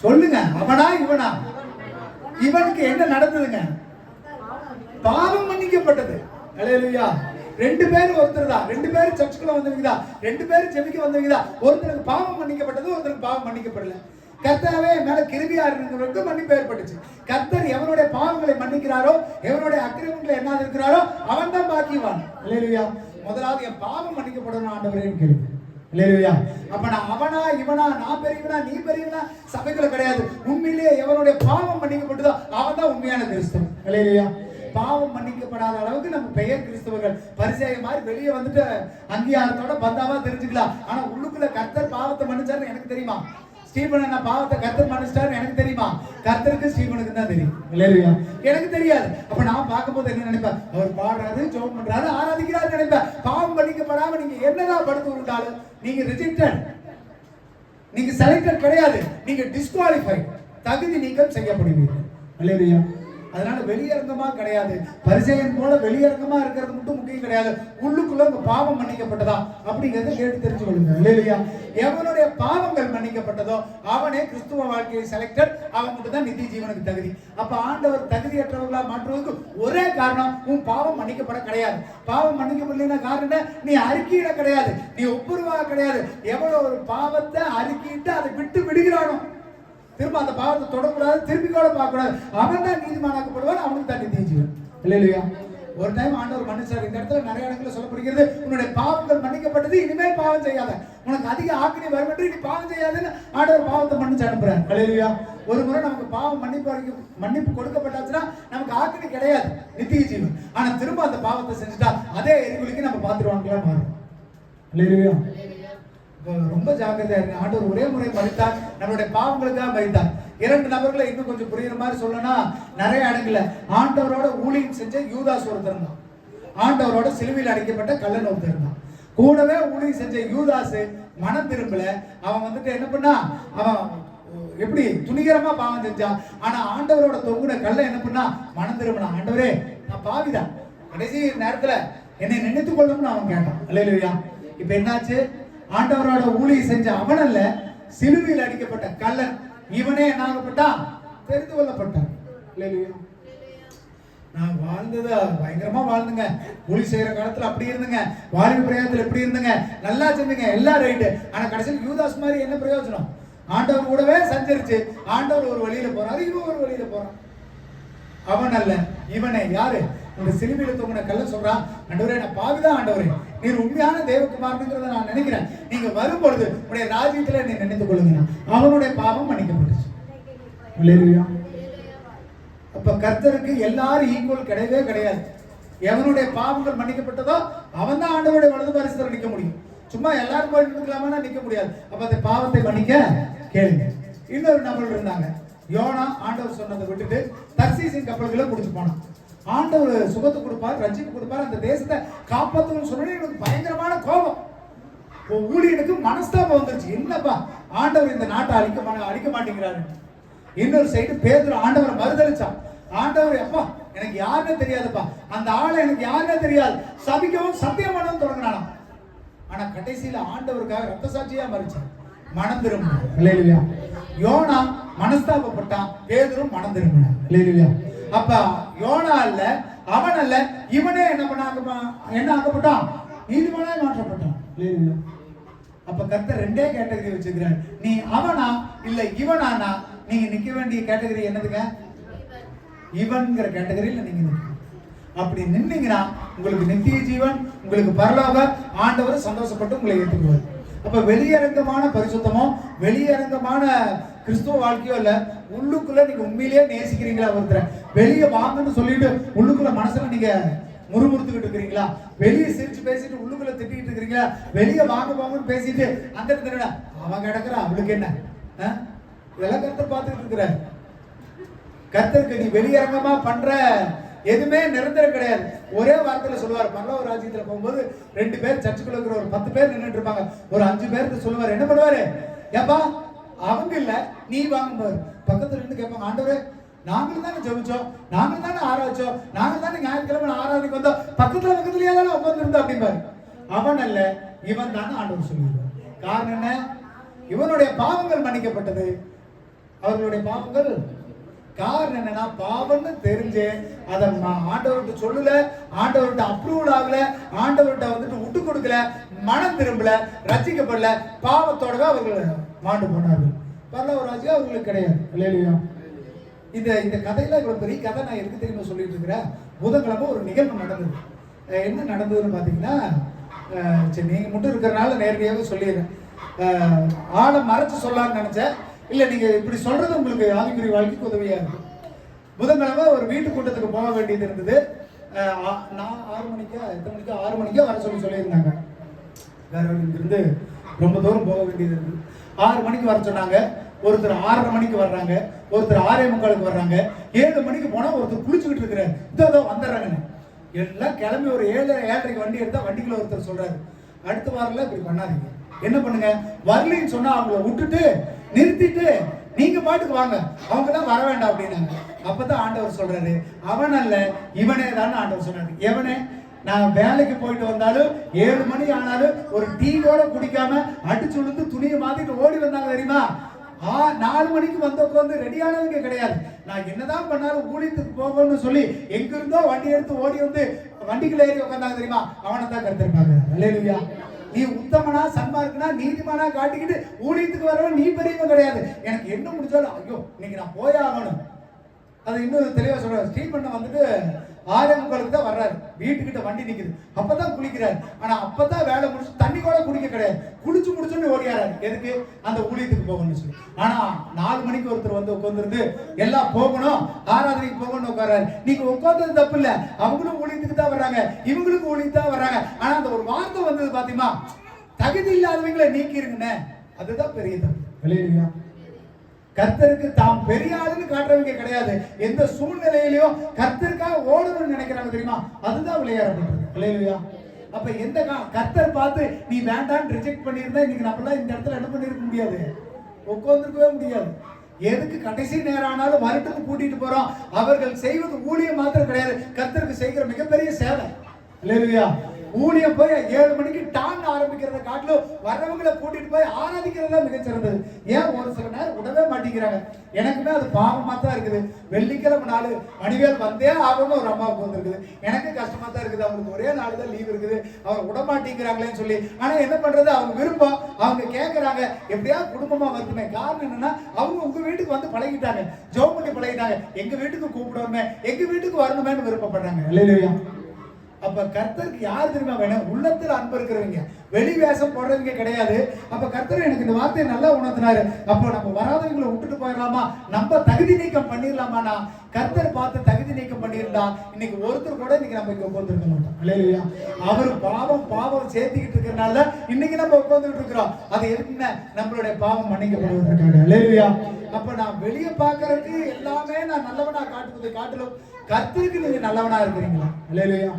சொல்லுங்க, அவனா இவனா? இவனுக்கு என்ன நடந்ததுங்க? பாவம் மன்னிக்கப்பட்டது. அல்லேலூயா. ரெண்டு பேரும் ஒருத்தர் தான், ரெண்டு பேரும் சர்ச்சுக்குள்ள வந்தவங்க தான், ரெண்டு பேரும் ஜெபிக்க வந்தவங்க தான். ஒருத்தருக்கு பாவம் மன்னிக்கப்பட்டது, ஒருத்தருக்கு பாவம் மன்னிக்கப்படல. கர்த்தரவே மேல கிருபையா இருக்கிறவருக்கு மன்னிப்பு ஏற்பட்டுச்சு. கர்த்தர் எவனுடைய பாவங்களை மன்னிக்கிறாரோ, எவனுடைய அக்கிரமங்களை என்ன இருக்கிறாரோ அவன் தான் பாக்கியவான். அல்லேலூயா. முதலாவது என் பாவம் மன்னிக்கப்படணும் ஆண்டவரேன்னு கேளுங்க. இல்லையா? அப்ப நான் அவனா இவனா, நான் பெரியவனா நீ பெரியவனா சபைக்குள்ள கிடையாது. உண்மையிலேயே எவனுடைய பாவம் மன்னிக்கப்பட்டதோ அவன் தான் உண்மையான கிறிஸ்தவன். இல்லையா? பாவம் மன்னிக்கப்படாத அளவுக்கு நம்ம பெயர் கிறிஸ்தவர்கள் பரிசேய மாதிரி வெளியே வந்துட்டு அங்கீகாரத்தோட பந்தாவா தெரிஞ்சுக்கலாம். ஆனா உள்ளுக்குள்ள கர்த்தர் பாவத்தை மன்னிச்சாருன்னு எனக்கு தெரியுமா? ஸ்டீபன் என்ன பாவத்தை கர்த்தர் மன்னிச்சிட்டாருன்னு எனக்கு தெரியுமா? கர்த்தருக்கு ஸ்டீபனுக்கு தான் தெரியும். இல்லையா? எனக்கு தெரியாது. அப்ப நான் பார்க்கும்போது என்ன நினைப்பேன்? அவர் பாடுறாரு, ஜெபம் பண்றாரு, ஆராதிக்கிறாரு நினைப்பேன். பாவம் மன்னிக்கப்படாம நீங்க என்னதான் படுத்து விட்டாலும் நீங்க ரிஜெக்டட், நீங்க செலக்டட் கிடையாது, நீங்க டிஸ்குவாலிஃபைட், தகுதி நீக்கம் செய்யப்படுவீர்கள். இல்லையா? அதனால வெளியரங்கமா கிடையாது. பரிசேயன் போல வெளியரங்கமா இருக்கிறது மட்டும் முக்கியம் கிடையாது. உள்ளுக்குள்ள உங்க பாவம் மன்னிக்கப்பட்டதா அப்படிங்கறத கேட்டு தெரிஞ்சு கொள்ளுங்க. இல்லையா? எவனுடைய பாவங்கள் மன்னிக்கப்பட்டதோ அவனே கிறிஸ்துவ வாழ்க்கையை செலக்டட், அவன் மட்டும் தான் நித்திய ஜீவனுக்கு தகுதி. அப்ப ஆண்டவர் தகுதியற்றவர்களா மாற்றுவதற்கு ஒரே காரணம் உன் பாவம் மன்னிக்கப்பட கிடையாது. பாவம் மன்னிக்கப்படலைன்னா காரணம் நீ அறிக்கையிட கிடையாது, நீ ஒப்புரவாக கிடையாது. எவ்வளவு ஒரு பாவத்தை அறிக்கையிட்டு அதை விட்டு விடுகிறானோ, திரும்ப அந்த பாவத்தை தொடக்கூடாது, திருப்பி கூட பார்க்க கூடாது, அவன் தான் நீதிமானாக்கப்படுவான், அவனுக்கு தான் நித்திய ஜீவன். இல்லையா? ஒரு டைம் ஆண்டவர் மன்னிச்சார். இந்த இடத்துல நிறைய இடங்களில் சொல்லப்படுகிறது, உன்னுடைய பாவங்கள் மன்னிக்கப்பட்டது, இனிமேல் பாவம் செய்யாத, உனக்கு அதிக ஆக்கினை வரும் என்று நீ பாவம் செய்யாதுன்னு ஆண்டவர் பாவத்தை மன்னிச்சு அனுப்புறார். இல்லையா? ஒரு முறை நமக்கு பாவம் மன்னிப்பு கொடுக்கப்பட்டாச்சுன்னா நமக்கு ஆக்கினை கிடையாது, நித்திய ஜீவன். ஆனா திரும்ப அந்த பாவத்தை செஞ்சுட்டா அதே எரிகுலிக்கு நம்ம பார்த்துருவாங்களா மாறும். இல்லையா? ரொம்ப ஜாக்கிரதையா இருக்கு. ஆண்டவர் ஒரே முறை மறித்தார், நம்மளுடைய பாவங்களுக்காக மறித்தார். இரண்டு நபர்களை இன்னும் கொஞ்சம் புரியுற மாதிரி சொல்லணும்னா நிறைய இடங்கள்ல ஆண்டவரோட ஊழியம் செஞ்ச யூதாஸ் ஒருத்தர் தான், ஆண்டவரோட சிலுவையில் அடைக்கப்பட்ட கள்ளன் ஒருத்தர் தான். கூடவே ஊழியம் செஞ்ச யூதாஸ் மனம் திரும்பல. அவன் வந்துட்டு என்ன பண்ணா, அவன் எப்படி துணிகரமா பாவம் செஞ்சான். ஆனா ஆண்டவரோட தொங்குன கள்ள என்ன பண்ணா, மனம் திரும்பினா. ஆண்டவரே நான் பாவிதான், கடைசி நேரத்துல என்னை நினைத்துக் கொள்ளும்னு அவன் கேட்டான். அல்லேலூயா. இப்ப என்னாச்சு? ஆண்டவரோட ஊழியம் செஞ்ச அவன் அல்ல, சிலுவையில் அடிக்கப்பட்ட கள்ளன் இவனே என்னாகப்பட்டான், தெரிந்து கொள்ளப்பட்டான். இல்லையா? நான் வாழ்ந்தது பயங்கரமா வாழ்ந்துங்க, ஊழி செய்யற காலத்துல அப்படி இருந்துங்க, வாலிப பிரயாணத்துல எப்படி இருந்துங்க, நல்லா செஞ்சுங்க, எல்லாம் ரைட்டு. ஆனா கடைசியில் யூதாஸ் மாதிரி என்ன பிரயோஜனம்? ஆண்டவர் கூடவே சஞ்சரிச்சு ஆண்டவர் ஒரு வழியில போறாரு, இவன் ஒரு வழியில போறான். அவன் அல்ல, இவனே. யாரு? இந்த சிலுவையில தொங்கின கள்ள சொல்றான், ஆண்டவரே நான் பாவிதான், ஆண்டவரே நீர் உண்மையான தேவகுமாரனுங்கிறத நான் நினைக்கிறேன், நீங்க வரும்பொழுது உடைய ராஜ்யத்துல நீ நினைத்துக் கொள்ளுங்க. அவனுடைய பாவம் மன்னிக்கப்பட்டுச்சு. அல்லேலூயா. அப்ப கர்த்தருக்கு எல்லாரும் ஈக்குவல் கிடையவே கிடையாது. எவனுடைய பாவங்கள் மன்னிக்கப்பட்டதோ அவன் தான் ஆண்டவருடைய வலது பரிசுல நிக்க முடியும். சும்மா எல்லாரும் போய் நிற்கலாமா? நிக்க முடியாது. அப்ப அந்த பாவத்தை மன்னிக்க கேளுங்க. இன்னொரு நபர் இருந்தாங்க, யோனா ஆண்டவர் சொன்னதை விட்டுட்டு தர்சீசின் கப்பல்களை குடிச்சு போனான். ஆண்டவர் சுகத்தை கொடுப்பார், ரட்சிப்பு கொடுப்பார், அந்த தேசத்தை காப்பாற்றணும்னு சொன்னே எனக்கு பயங்கரமான கோபம். ஊழியனுக்கு மனஸ்தாபம் வந்துருச்சு. என்னப்பா ஆண்டவர் இந்த நாட்டை அழிக்க மாட்டேங்கிறாரு. இன்னொரு சைடு பேதுரு ஆண்டவரை மறுதளிச்சான். ஆண்டவர் அப்பா எனக்கு யாருன்னு தெரியாதுப்பா, அந்த ஆளை எனக்கு யாருன்னு தெரியாது, சபிக்கவும் சத்தியம் பண்ணவும் தொடங்கினான். ஆனா கடைசியில ஆண்டவருக்காக ரத்த சாட்சியா மறிச்சான். மனம் திரும்பினான். அல்லேலூயா. யோனா மனஸ்தாபப்பட்டான், பேதுரும் மனம் திரும்பினான். அல்லேலூயா. அப்ப யோனா அல்ல, அவன் அல்ல, இவனே என்ன ஆக்கப்பட்டான்? நீதிமானாய் மாற்றப்பட்டான். அல்லேலூயா. அப்ப கர்த்தர் ரெண்டே கேட்டகரி வச்சுக்கிறார். நீ அவனா இல்ல இவனானா? நீங்க நிக்க வேண்டிய கேட்டகரி என்னதுங்க? இவன்கிற கேட்டகரியில நீங்க நிக்கணும். அப்படி நின்னீங்கன்னா உங்களுக்கு நித்திய ஜீவன், உங்களுக்கு பரலோக ஆண்டவர் சந்தோஷப்பட்டு உங்களை ஏற்றுக்குவார். அப்ப வெளியரங்கமான பரிசுத்தமோ வெளியரங்கமான கிறிஸ்துவ வாழ்க்கையோ இல்ல, உள்ளுக்குள்ள நீங்க உண்மையிலேயே நேசிக்கிறீங்களா ஒருத்தரை? வெளியே வாங்கன்னு சொல்லிட்டு உள்ளுக்குள்ள மனசுல நீங்க முறுமுறுத்துக்கிட்டு இருக்கிறீங்களா? வெளியே சிரிச்சு பேசிட்டு உள்ளுக்குள்ள திட்டிட்டு இருக்கிறீங்களா? வெளியே வாங்கன்னு பேசிட்டு அந்த இடத்துல அவன் கிடக்குறா அவளுக்கு என்ன, இதெல்லாம் கர்த்தர் பார்த்துக்கிட்டு இருக்கிறார். கர்த்தருக்கு நீ வெளியரங்கமா பண்ற எதுவுமே நிரந்தரம் கிடையாது. ஒரே வார்த்தையில சொல்லுவார், பரலோக ராஜ்யத்துல போகும்போது 2 பேர் சர்ச்சுக்குள்ள இருக்கிற ஒரு 10 பேர் நின்றுட்டு இருப்பாங்க. ஒரு 5 பேருக்கு சொல்லுவார், என்ன பண்ணுவாரு? ஏப்பா அவங்க இல்ல நீ வாங்குவாரு. பக்கத்துல இருந்து கேட்பாங்க, ஆண்டவரே நாங்களும் தானே ஜெபிச்சோம், நாங்களும் தானே ஆராய்ச்சோம், நாங்களும் தானே ஞாயிற்றுக்கிழமை ஆராதனைக்கு வந்தோம், பக்கத்துலயே தானே உட்கார்ந்து இருந்தோம் அப்படிம்பாரு. அவன் அல்ல இவன் தானே ஆண்டவர் சொல்லிடுவார். காரணம் என்ன? இவனுடைய பாவங்கள் மன்னிக்கப்பட்டது, அவர்களுடைய பாவங்கள். காரணம் என்னன்னா, பாவம்னு தெரிஞ்சு அதை ஆண்டவர்கிட்ட சொல்லல, ஆண்டவர்கிட்ட அப்ரூவல் ஆகல, ஆண்டவர்கிட்ட வந்துட்டு விட்டு கொடுக்கல, மனம் திரும்பல, ரசிக்கப்படல, பாவத்தோடவே அவர்கள் மாண்டு போனார்கள். பரலோக ராஜ்யம் அவர்களுக்கு கிடையாது. இல்லையா? இந்த கதையில இவ்வளவு பெரிய கதை நான் எதுக்கு தெரியுமா சொல்லிட்டு இருக்கிறேன்? புதன்கிழமை ஒரு நிகழ்வு நடந்தது. என்ன நடந்ததுன்னு பாத்தீங்கன்னா, சரி நீங்க மட்டும் இருக்கிறனால நேரடியாக சொல்லிடுறேன். ஆளை மறைச்சு சொல்லலாம்னு நினைச்சேன். இல்ல நீங்க இப்படி சொல்றது உங்களுக்கு ஆவிக்குரிய வாழ்க்கைக்கு உதவியா இருக்கு. புதன்கிழமை ஒரு வீட்டு கூட்டத்துக்கு போக வேண்டியது இருந்தது. நான் 6 மணிக்கோ வர சொல்லியிருந்தாங்க. வேற இருந்து ரொம்ப தூரம் போக வேண்டியது இருந்தது. 6 மணிக்கு வர சொன்னாங்க. ஒருத்தர் 6:30 மணிக்கு வர்றாங்க, ஒருத்தர் 6:45 வர்றாங்க. 7 மணிக்கு போனா ஒருத்தர் குளிச்சுக்கிட்டு இருக்கிறாரு. இதோ வந்துடுறாங்கன்னு எல்லாம் கிளம்பி ஒரு 7:30 வண்டி எடுத்தா வண்டிக்குள்ள ஒருத்தர் சொல்றாரு, அடுத்த வாரம்ல இப்படி பண்ணாதீங்க, என்ன பண்ணுங்க, வரலின்னு சொன்னா அவங்கள விட்டுட்டு நிறுத்திட்டு நீங்க பாட்டுக்கு வாங்க, அவங்க தான் வர வேண்டாம் அப்படின்னாங்க. அப்பதான் ஆண்டவர் சொல்றாரு, அவன் அல்ல இவனே தான் ஆண்டவர் சொன்னாரு. எவனே? நான் வேலைக்கு போயிட்டு வந்தாலும் 7 மணி ஆனாலும் ஒரு டீ கூட குடிக்காம அடிச்சு விழுந்து துணியை மாத்திட்டு ஓடி வந்தாங்க தெரியுமா? 4 மணிக்கு வந்து உட்காந்து ரெடியானவங்க கிடையாது. நான் என்னதான் பண்ணாலும் ஊழியத்துக்கு போகணும்னு சொல்லி எங்க இருந்தோ வண்டி எடுத்து ஓடி வந்து வண்டிக்குள்ள ஏறி உட்காந்தாங்க தெரியுமா? அவனை தான் கருத்திருக்காங்க. அல்லேலூயா. நீ உத்தமனா சன்மார்க்கனா நீதிமானா காட்டிக்கிட்டு ஊழியத்துக்கு வரவன் நீ பெரியவன் கிடையாது. எனக்கு என்ன முடிச்சாலும் ஐயோ இன்னைக்கு நான் போய் ஆகணும். அது இன்னும் தெளிவா சொல்றாரு. ஸ்ரீமண்ண வந்துட்டு 6:45 தான் வர்றாரு. வீட்டுக்கிட்ட வண்டி நிக்குது. அப்பதான் குளிக்கிறாரு. ஆனா அப்பதான் வேலை முடிச்சு தண்ணி கூட குடிக்க கிடையாது. குளிச்சு முடிச்சுன்னு ஓடியாராரு. எதுக்கு? அந்த ஊழியத்துக்கு போகணும்னு சொல்லி. ஆனா 4 மணிக்கு ஒருத்தர் வந்து உட்கார்ந்துருந்து எல்லாம் போகணும் ஆராதனைக்கு போகணும்னு உட்காராரு. நீங்க உட்கார்ந்தது தப்பு இல்ல, அவங்களும் ஊழியத்துக்கு தான் வர்றாங்க, இவங்களுக்கும் ஊழியத்துக்கு தான் வர்றாங்க. ஆனா அந்த ஒரு வார்த்தை வந்தது பாத்தீமா, தகுதி இல்லாதவங்களை நீக்கிருங்கன்னு. அதுதான் பெரிய தப்பு. இல்லையா? கர்த்தருக்கு தாம் பெரிய ஆளுன்னு காட்டுறவங்க கிடையாது. எந்த சூழ்நிலையிலையும் கர்த்தருக்காக ஓடணும்னு நினைக்கிறாங்க தெரியுமா? அதுதான் விளையாடப்படுறது. இல்லையா? அப்ப எந்த கர்த்தர் பார்த்து நீ வேண்டான்னு ரிஜெக்ட் பண்ணியிருந்தா இன்னைக்கு நம்மளாம் இந்த இடத்துல என்ன பண்ணிருக்க முடியாது, உட்கார்ந்துருக்கவே முடியாது. எதுக்கு கடைசி நேரம் ஆனாலும் வருட்டுக்கு கூட்டிட்டு போறோம். அவர்கள் செய்வது ஊழியம் மாத்திரம் கிடையாது, கர்த்தருக்கு செய்கிற மிகப்பெரிய சேவை. இல்லையா? ஊழியம் போய் 7 மணிக்கு டான் ஆரம்பிக்கிறத காட்டிலும் வர்றவங்களை கூட்டிட்டு போய் ஆராதிக்கிறதா மிகச்சிறந்தது. ஏன் ஒரு சில நேரம் விடவே மாட்டேங்கிறாங்க. எனக்குமே அது பாவமா தான் இருக்குது. வெள்ளிக்கிழமை நாள் மணிவேல் வந்தே ஆகணும்னு ஒரு அம்மாவுக்கு வந்துருக்குது. எனக்கு கஷ்டமா தான் இருக்குது. அவங்களுக்கு ஒரே நாள் தான் லீவ் இருக்குது, அவங்க விட மாட்டேங்கிறாங்களேன்னு சொல்லி. ஆனா என்ன பண்றது, அவங்க விருப்பம், அவங்க கேட்கறாங்க, எப்படியா குடும்பமா வருதுமே. காரணம் என்னன்னா அவங்க உங்க வீட்டுக்கு வந்து பழகிட்டாங்க, ஜோம் பண்ணி பழகிட்டாங்க, எங்க வீட்டுக்கு கூப்பிடணுமே, எங்க வீட்டுக்கு வரணுமேன்னு விருப்பப்படுறாங்க. இல்லையா? அப்ப கர்த்தருக்கு யார் தெரியுமா வேணும்? உள்ளத்துல அன்பு இருக்கிறவங்க, வெளி வேஷம் போடுறவங்க கிடையாது. அப்ப கர்த்தர் எனக்கு இந்த வார்த்தையை நல்லா உணர்த்தினாரு. அப்போ நம்ம வராதவங்களை விட்டுட்டு போயிடலாமா, நம்ம தகுதி நீக்கம் பண்ணிடலாமாண்ணா? கர்த்தர் பார்த்து தகுதி நீக்கம் பண்ணியிருந்தா இன்னைக்கு ஒருத்தர் கூட இன்னைக்கு நம்ம இங்க உட்கார்ந்துருக்க மாட்டோம். இல்லையா? அவரு பாவம் சேர்த்துக்கிட்டு இருக்கிறனால இன்னைக்கு நம்ம உட்கார்ந்துட்டு இருக்கிறோம். அது எதுக்குன்னா நம்மளுடைய பாவம் மன்னிக்கப்படுவதற்காக. இல்லையா? அப்ப நான் வெளியே பாக்குறதுக்கு எல்லாமே நான் நல்லவனா காட்டுவதை காட்டிலும் கர்த்தருக்கு நீங்க நல்லவனா இருக்கிறீங்களா? இல்லையா?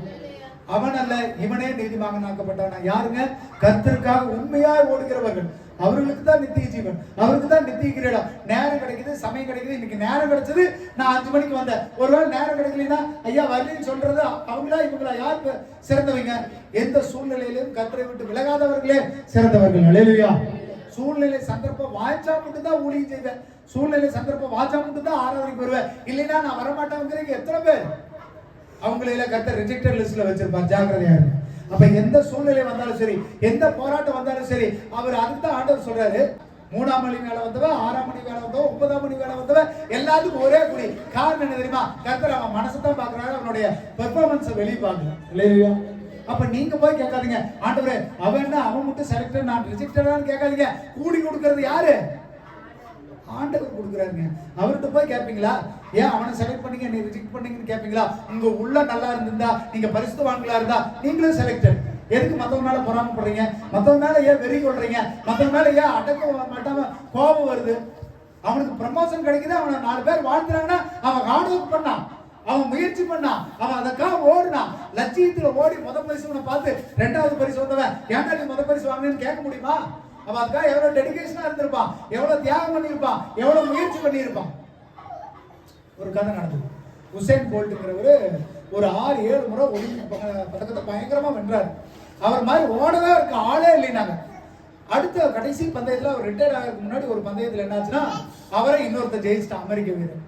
அவன் அல்ல, இவனே நீதிமானாக்கப்பட்டவன். யாருங்க? கர்த்தருக்காக உண்மையாய் ஓடுகிறவர்கள். அவர்களுக்கு தான் நித்திய ஜீவன், அவருக்கு தான் நித்திய கிரீடம். நேரம் கிடைக்குது, சமயம் கிடைக்குது. இன்னைக்கு நேரம் கிடைச்சது, நான் 5 மணிக்கு வந்தேன். ஒருவேளை நேரம் கிடைக்கலன்னா ஐயா வரலன்னு சொல்றது அவங்களா இவங்களா? யார் சிறந்தவங்க? எந்த சூழ்நிலையிலும் கர்த்தரை விட்டு விலகாதவர்களே சிறந்தவர்கள். அல்லேலூயா. சூழ்நிலை சந்தர்ப்பம் வாய்ச்சா மட்டும் தான் ஊழியம் செய்வேன், சூழ்நிலை சந்தர்ப்பம் வாய்ச்சா மட்டும் தான் ஆராதனைக்கு வருவேன், இல்லைன்னா நான் வரமாட்டேங்கிறீங்க எத்தனை பேர்? அவங்கள கர்த்தர் ரிஜெக்டட் லிஸ்ட்ல வச்சிருப்பார். ஜாக்கிரதையா இருக்கு. அப்ப எந்த சூழ்நிலை வந்தாலும் சரி, எந்த போராட்டம் வந்தாலும் சரி, அவர் அதுதான் ஆண்டவர் சொல்றாரு. 3ஆம் மணி வேலை வந்தவன், 6ஆம் மணி வேலை வந்தவன், 9ஆம் மணி வேலை வந்தவன், எல்லாத்துக்கும் ஒரே குடி. காரணம் என்ன தெரியுமா? கர்த்தர் அவன் மனசை தான் பாக்குறாரு, அவனுடைய பெர்ஃபார்மன்ஸை வெளியே பாக்கல. இல்லையா? அப்ப நீங்க போய் கேட்காதீங்க, ஆண்டவரே அவன் என்ன, அவன் மட்டும் செலக்டட் நான் ரிஜெக்டடான்னு கேட்காதீங்க. கூலி கொடுக்கறது யாரு? ஆண்டவர் கொடுக்குறாருங்க. அவர்கிட்ட போய் கேட்பீங்களா? ஏன் அவனை செலக்ட் பண்ணீங்க, நீ ரிஜெக்ட் பண்ணீங்கன்னு கேட்பீங்களா? உங்க உள்ள நல்லா இருந்திருந்தா, நீங்க பரிசுத்தவான்களா இருந்தா நீங்களும் செலக்டட். எதுக்கு மத்தவங்க மேல பொறாமப்படுறீங்க? மத்தவங்க மேல ஏன் வெறி கொள்றீங்க? மத்தவங்க மேல ஏன் அடக்க மாட்டாம கோபம் வருது? அவனுக்கு ப்ரமோஷன் கிடைக்குது, அவனை 4 பேர் வாழ்த்துறாங்கன்னா அவன் ஹார்ட் ஒர்க் பண்ணான், அவன் முயற்சி பண்ணான், அவன் அதுக்காக ஓடுனான். லட்சியத்துல ஓடி முதல் பரிசு பார்த்து 2வது பரிசு வந்தவன் ஏன்டா நீ முதல் பரிசு வாங்கினு கேட்க முடியுமா? அவன் அதுக்காக எவ்வளவு டெடிகேஷனா இருந்திருப்பான், எவ்வளவு தியாகம் பண்ணியிருப்பான், எவ்வளவு முயற்சி பண்ணியிருப்பான். ஒரு கதை நடந்தது. உசேன் போல்ட்ங்கிறவரு ஒரு 6-7 முறை ஒலிம்பிக் பதக்கத்தை பயங்கரமா வென்றாரு. அவர் மாதிரி ஓடவே இருக்க ஆளே இல்லைனாங்க. அடுத்த கடைசி பந்தயத்துல அவர் ரிட்டையர்ட் ஆகிறதுக்கு முன்னாடி ஒரு பந்தயத்துல என்னாச்சுன்னா, அவரை இன்னொருத்தர் ஜெயிச்சிட்டான், அமெரிக்க வீரர்.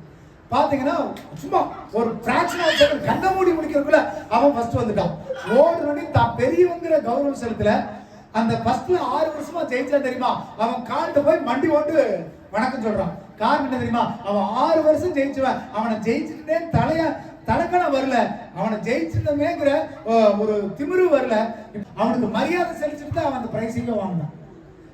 பாத்தீங்கன்னா சும்மா ஒரு பிராக்ஷன் ஆஃப் செகண்ட் கண்ண மூடி முடிக்கிறதுக்குள்ள அவன் ஃபர்ஸ்ட் வந்துட்டான். ஓடுனோடனே தான் பெரியவங்கிற கௌரவம் செலுத்தல. அந்த ஃபர்ஸ்ட்ல 6 வருஷமா ஜெயிச்சா தெரியுமா, அவன் கால்கிட்ட போய் மண்டி ஓட்டு வணக்கம் சொல்றான். காரணம் என்ன தெரியுமா? அவன் 6 வருஷம் ஜெயிச்சுவன், அவனை ஜெயிச்சுட்டே தலக்கணம் வரல, அவனை ஜெயிச்சிட்டமேங்கிற ஒரு திமிரு வரல. அவனுக்கு மரியாதை செலுத்திட்டு அவன் அந்த பிரைஸையும் வாங்கினான்.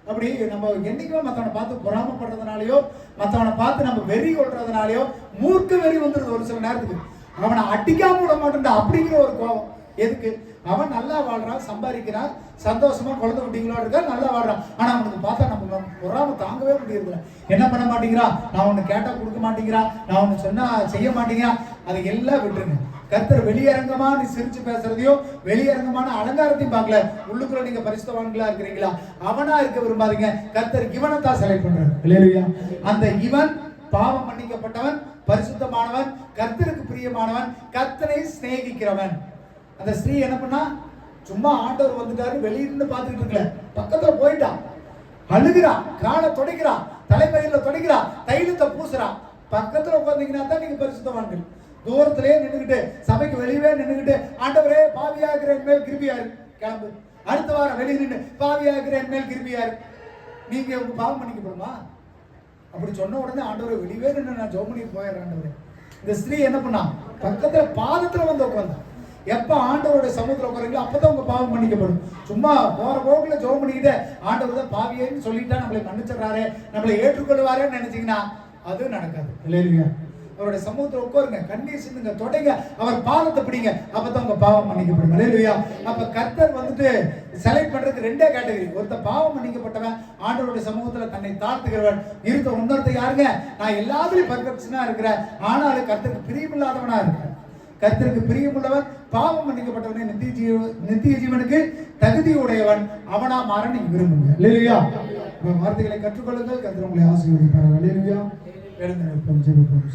அப்படி நம்ம என்னைக்குமே மற்றவனை பார்த்து பொறாமப்படுறதுனாலயோ, மற்றவனை பார்த்து நம்ம வெறி கொள்றதுனாலயோ மூர்க்க வெறி வந்துடுது ஒரு சில நேரத்துக்கு. அவனை அடிக்காம விட மாட்டேன் அப்படிங்கிற ஒரு கோபம். எதுக்கு? அவன் நல்லா வாழ்றான், சம்பாதிக்கிறான், சந்தோஷமா குழந்தை குட்டிங்களோட இருக்கா, நல்லா வாழ்றான். ஆனா அவனுக்கு பார்த்தா நம்ம பொறாம தாங்கவே முடியல. என்ன பண்ண மாட்டேங்கிறான்? நான் ஒண்ணு கேட்டா கொடுக்க மாட்டேங்கிறான், நான் ஒண்ணு சொன்னா செய்ய மாட்டேங்கிறான். அதை எல்லாம் விட்டுருங்க. கர்த்தர் வெளியரங்கமா நீ சிரிச்சு பேசுறதையோ, வெளியரங்கமான அலங்காரத்தையும் பார்க்கல. உள்ளுக்குள்ள நீங்க பரிசுத்தவான்களா இருக்கிறீங்களா? அவனா இருக்க விரும்பாதீங்க. கர்த்தர் இவனை தான் செலக்ட் பண்றாரு. இல்லையா? அந்த இவன் பாவம் மன்னிக்கப்பட்டவன், பரிசுத்தமானவன், கர்த்தருக்கு பிரியமானவன், கர்த்தரை சிநேகிக்கிறவன். அந்த ஸ்திரீ என்ன பண்ணா? சும்மா ஆண்டவர் வந்துட்டாரு வெளியிருந்து பார்த்துக்கிட்டு இருக்கல, பக்கத்துல போயிட்டான், அழுகிறான், காலை துடைக்கிறான், தலைமையில துடைக்கிறான், தைலத்தை பூசுறான். பக்கத்துல உட்கார்ந்தீங்கன்னா தான் நீங்க பரிசுத்தவான்கள். தூரத்திலே நின்றுகிட்டு, சபைக்கு வெளியே நின்றுகிட்டு, ஆண்டவரே பாவியாகிற என் மேல் கிருபியாரு, கிளம்பு. அடுத்த வாரம் வெளியே நின்று பாவியாகிற என் மேல் கிருபியாரு. நீங்க உங்க பாவம் பண்ணிக்கப்படுமா? அப்படி சொன்ன உடனே ஆண்டவரை வெளியே நின்று நான் ஜெபம் பண்ணி போயிடுறேன் ஆண்டவரே. இந்த ஸ்திரீ என்ன பண்ணா? பக்கத்துல பாதத்துல வந்து உட்கார்ந்தா. எப்ப ஆண்டவருடைய சமூகத்துல உட்காரீங்களோ அப்பதான் உங்க பாவம் மன்னிக்கப்படும். சும்மா போற போக்குல ஜெபம் பண்ணிக்கிட்டு ஆண்டவர் தான் பாவியேன்னு சொல்லிட்டா நம்மளை மன்னிச்சிடறாரு, நம்மளை ஏற்றுக்கொள்வாருன்னு நினைச்சீங்கன்னா அது நடக்காது. இல்லையா? அவருடைய சமூகத்துல உட்காருங்க, கண்ணீர் சிந்துங்க, தொடைங்க, அவர் பாவத்தை பிடிங்க, அப்பதான் உங்க பாவம் மன்னிக்கப்படும். இல்லையா? அப்ப கர்த்தர் வந்துட்டு செலக்ட் பண்றதுக்கு 2 கேட்டகரி. ஒருத்த பாவம் மன்னிக்கப்பட்டவன், ஆண்டவருடைய சமூகத்துல தன்னை தாழ்த்துகிறவன். இன்னொருத்த யாருங்க? நான் எல்லாத்துலயும் பர்ஃபெக்ஷனா இருக்கிறேன், ஆனாலும் கர்த்தருக்கு பிரியமில்லாதவனா இருக்கிறேன். கர்த்தருக்கு பிரியமுள்ளவன், பாவம் மன்னிக்கப்பட்டவனே நித்திய ஜீவனுக்கு தகுதி உடையவன், அவனா மாற நீங்க விரும்புங்க. இல்லையா? வார்த்தைகளை கற்றுக்கொள்ளுங்கள். கர்த்தர் உங்களை ஆசீர்வதிப்பார். இல்லையா? எழுந்திருப்போம், ஜெபிப்போம்.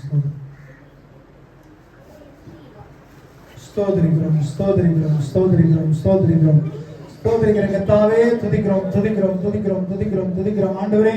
ஸ்தோத்திரிக்கிறோம், ஸ்தோத்திரிக்கிறோம், ஸ்தோத்திரிக்கிறோம், ஸ்தோத்திரிக்கிறோம், ஸ்தோத்திரிக்கிற கர்த்தாவே, துதிக்கிறோம், துதிக்கிறோம், துதிக்கிறோம், துதிக்கிறோம், துதிக்கிறோம். ஆண்டவரே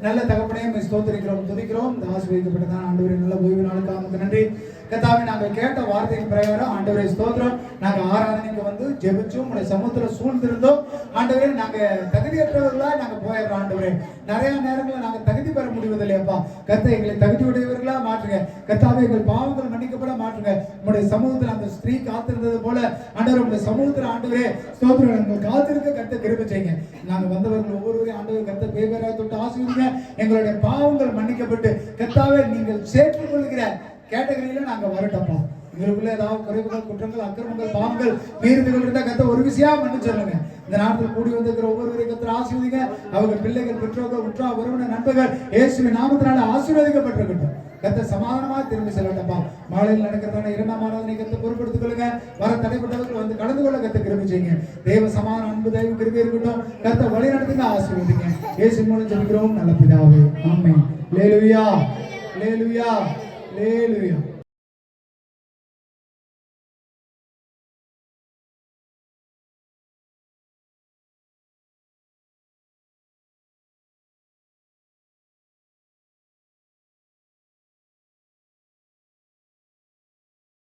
நல்ல தகப்பனே ஸ்தோத்திரிக்கிறோம், துதிக்கிறோம். இந்த ஆசீர்வதிக்கப்பட்டதான் ஆண்டவரே நல்ல ஓய்வு நாளுக்கு நமக்கு நன்றி. கர்த்தாவே நாங்கள் கேட்ட வார்த்தையின் பிரகாரம் ஆண்டவரே ஸ்தோத்திரம். நாங்கள் ஆராதனைக்கு வந்து ஜெபிச்சும் உங்களுடைய சமூகத்துல சூழ்ந்திருந்தோம். ஆண்டவரே நாங்க தகுதியற்றவர்களா நாங்க போயிடுறோம். ஆண்டவரே நிறைய நேரங்களில் நாங்கள் தகுதி பெற முடிவதில்லையப்பா. கர்த்தர் எங்களை தகுதி உடையவர்களா மாற்றுங்க. கர்த்தாவே எங்கள் பாவங்கள் மன்னிக்கப்பட மாற்றுங்க. உங்களுடைய சமூகத்தில் அந்த ஸ்திரீ காத்திருந்தது போல ஆண்டவர் உங்களுடைய சமூகத்தில் ஆண்டவரே ஸ்தோத்திரம் எங்கள் காத்திருக்க கர்த்தர் கிருபை செய்யுங்க. நாங்கள் வந்தவர்கள் ஒவ்வொருவரையும் ஆண்டவர் கர்த்தர் பேராக தொட்டு ஆசீர்வதிங்க. எங்களுடைய பாவங்கள் மன்னிக்கப்பட்டு கர்த்தாவே நீங்கள் சேர்த்துக் கொள்கிற கேட்டகரியில நாங்க வரட்டப்பா. எங்களுக்குள்ள ஏதாவது குறைவுகள், குற்றங்கள், அக்கிரமங்கள், பாவங்கள், மீறுதல்கள் இருந்தா கர்த்தர் ஒரு விஷயம் மன்னிச்சிருங்க. இந்த நாட்டில் கூடி வந்திருக்கிற ஒவ்வொருவரையும் கர்த்தர் ஆசீர்வதிங்க. அவங்க பிள்ளைகள், பெற்றோர்கள், உற்றார், உறவினர், நண்பர்கள் இயேசுவின் நாமத்தினால ஆசீர்வதிக்கப்பட்டிருக்கட்டும். கத்த சமாதானமா திரும்பி செல்லட்டப்பா. மாலையில் நடக்கிறதான இரண்டாம் ஆராதனை கத்த பொறுப்படுத்திக் கொள்ளுங்க. வர தடைப்பட்டவர்கள் வந்து கலந்து கொள்ள கத்த கிருபை செய்யுங்க. தேவ சமாதானம், அன்பு, தயவு, கிருபை இருக்கட்டும். கத்த வழி நடத்துங்க, ஆசீர்வதிங்க. இயேசு மூலம் ஜெபிக்கிறோம் நல்ல பிதாவே, ஆமென். அல்லேலூயா, அல்லேலூயா, அல்லேலூயா.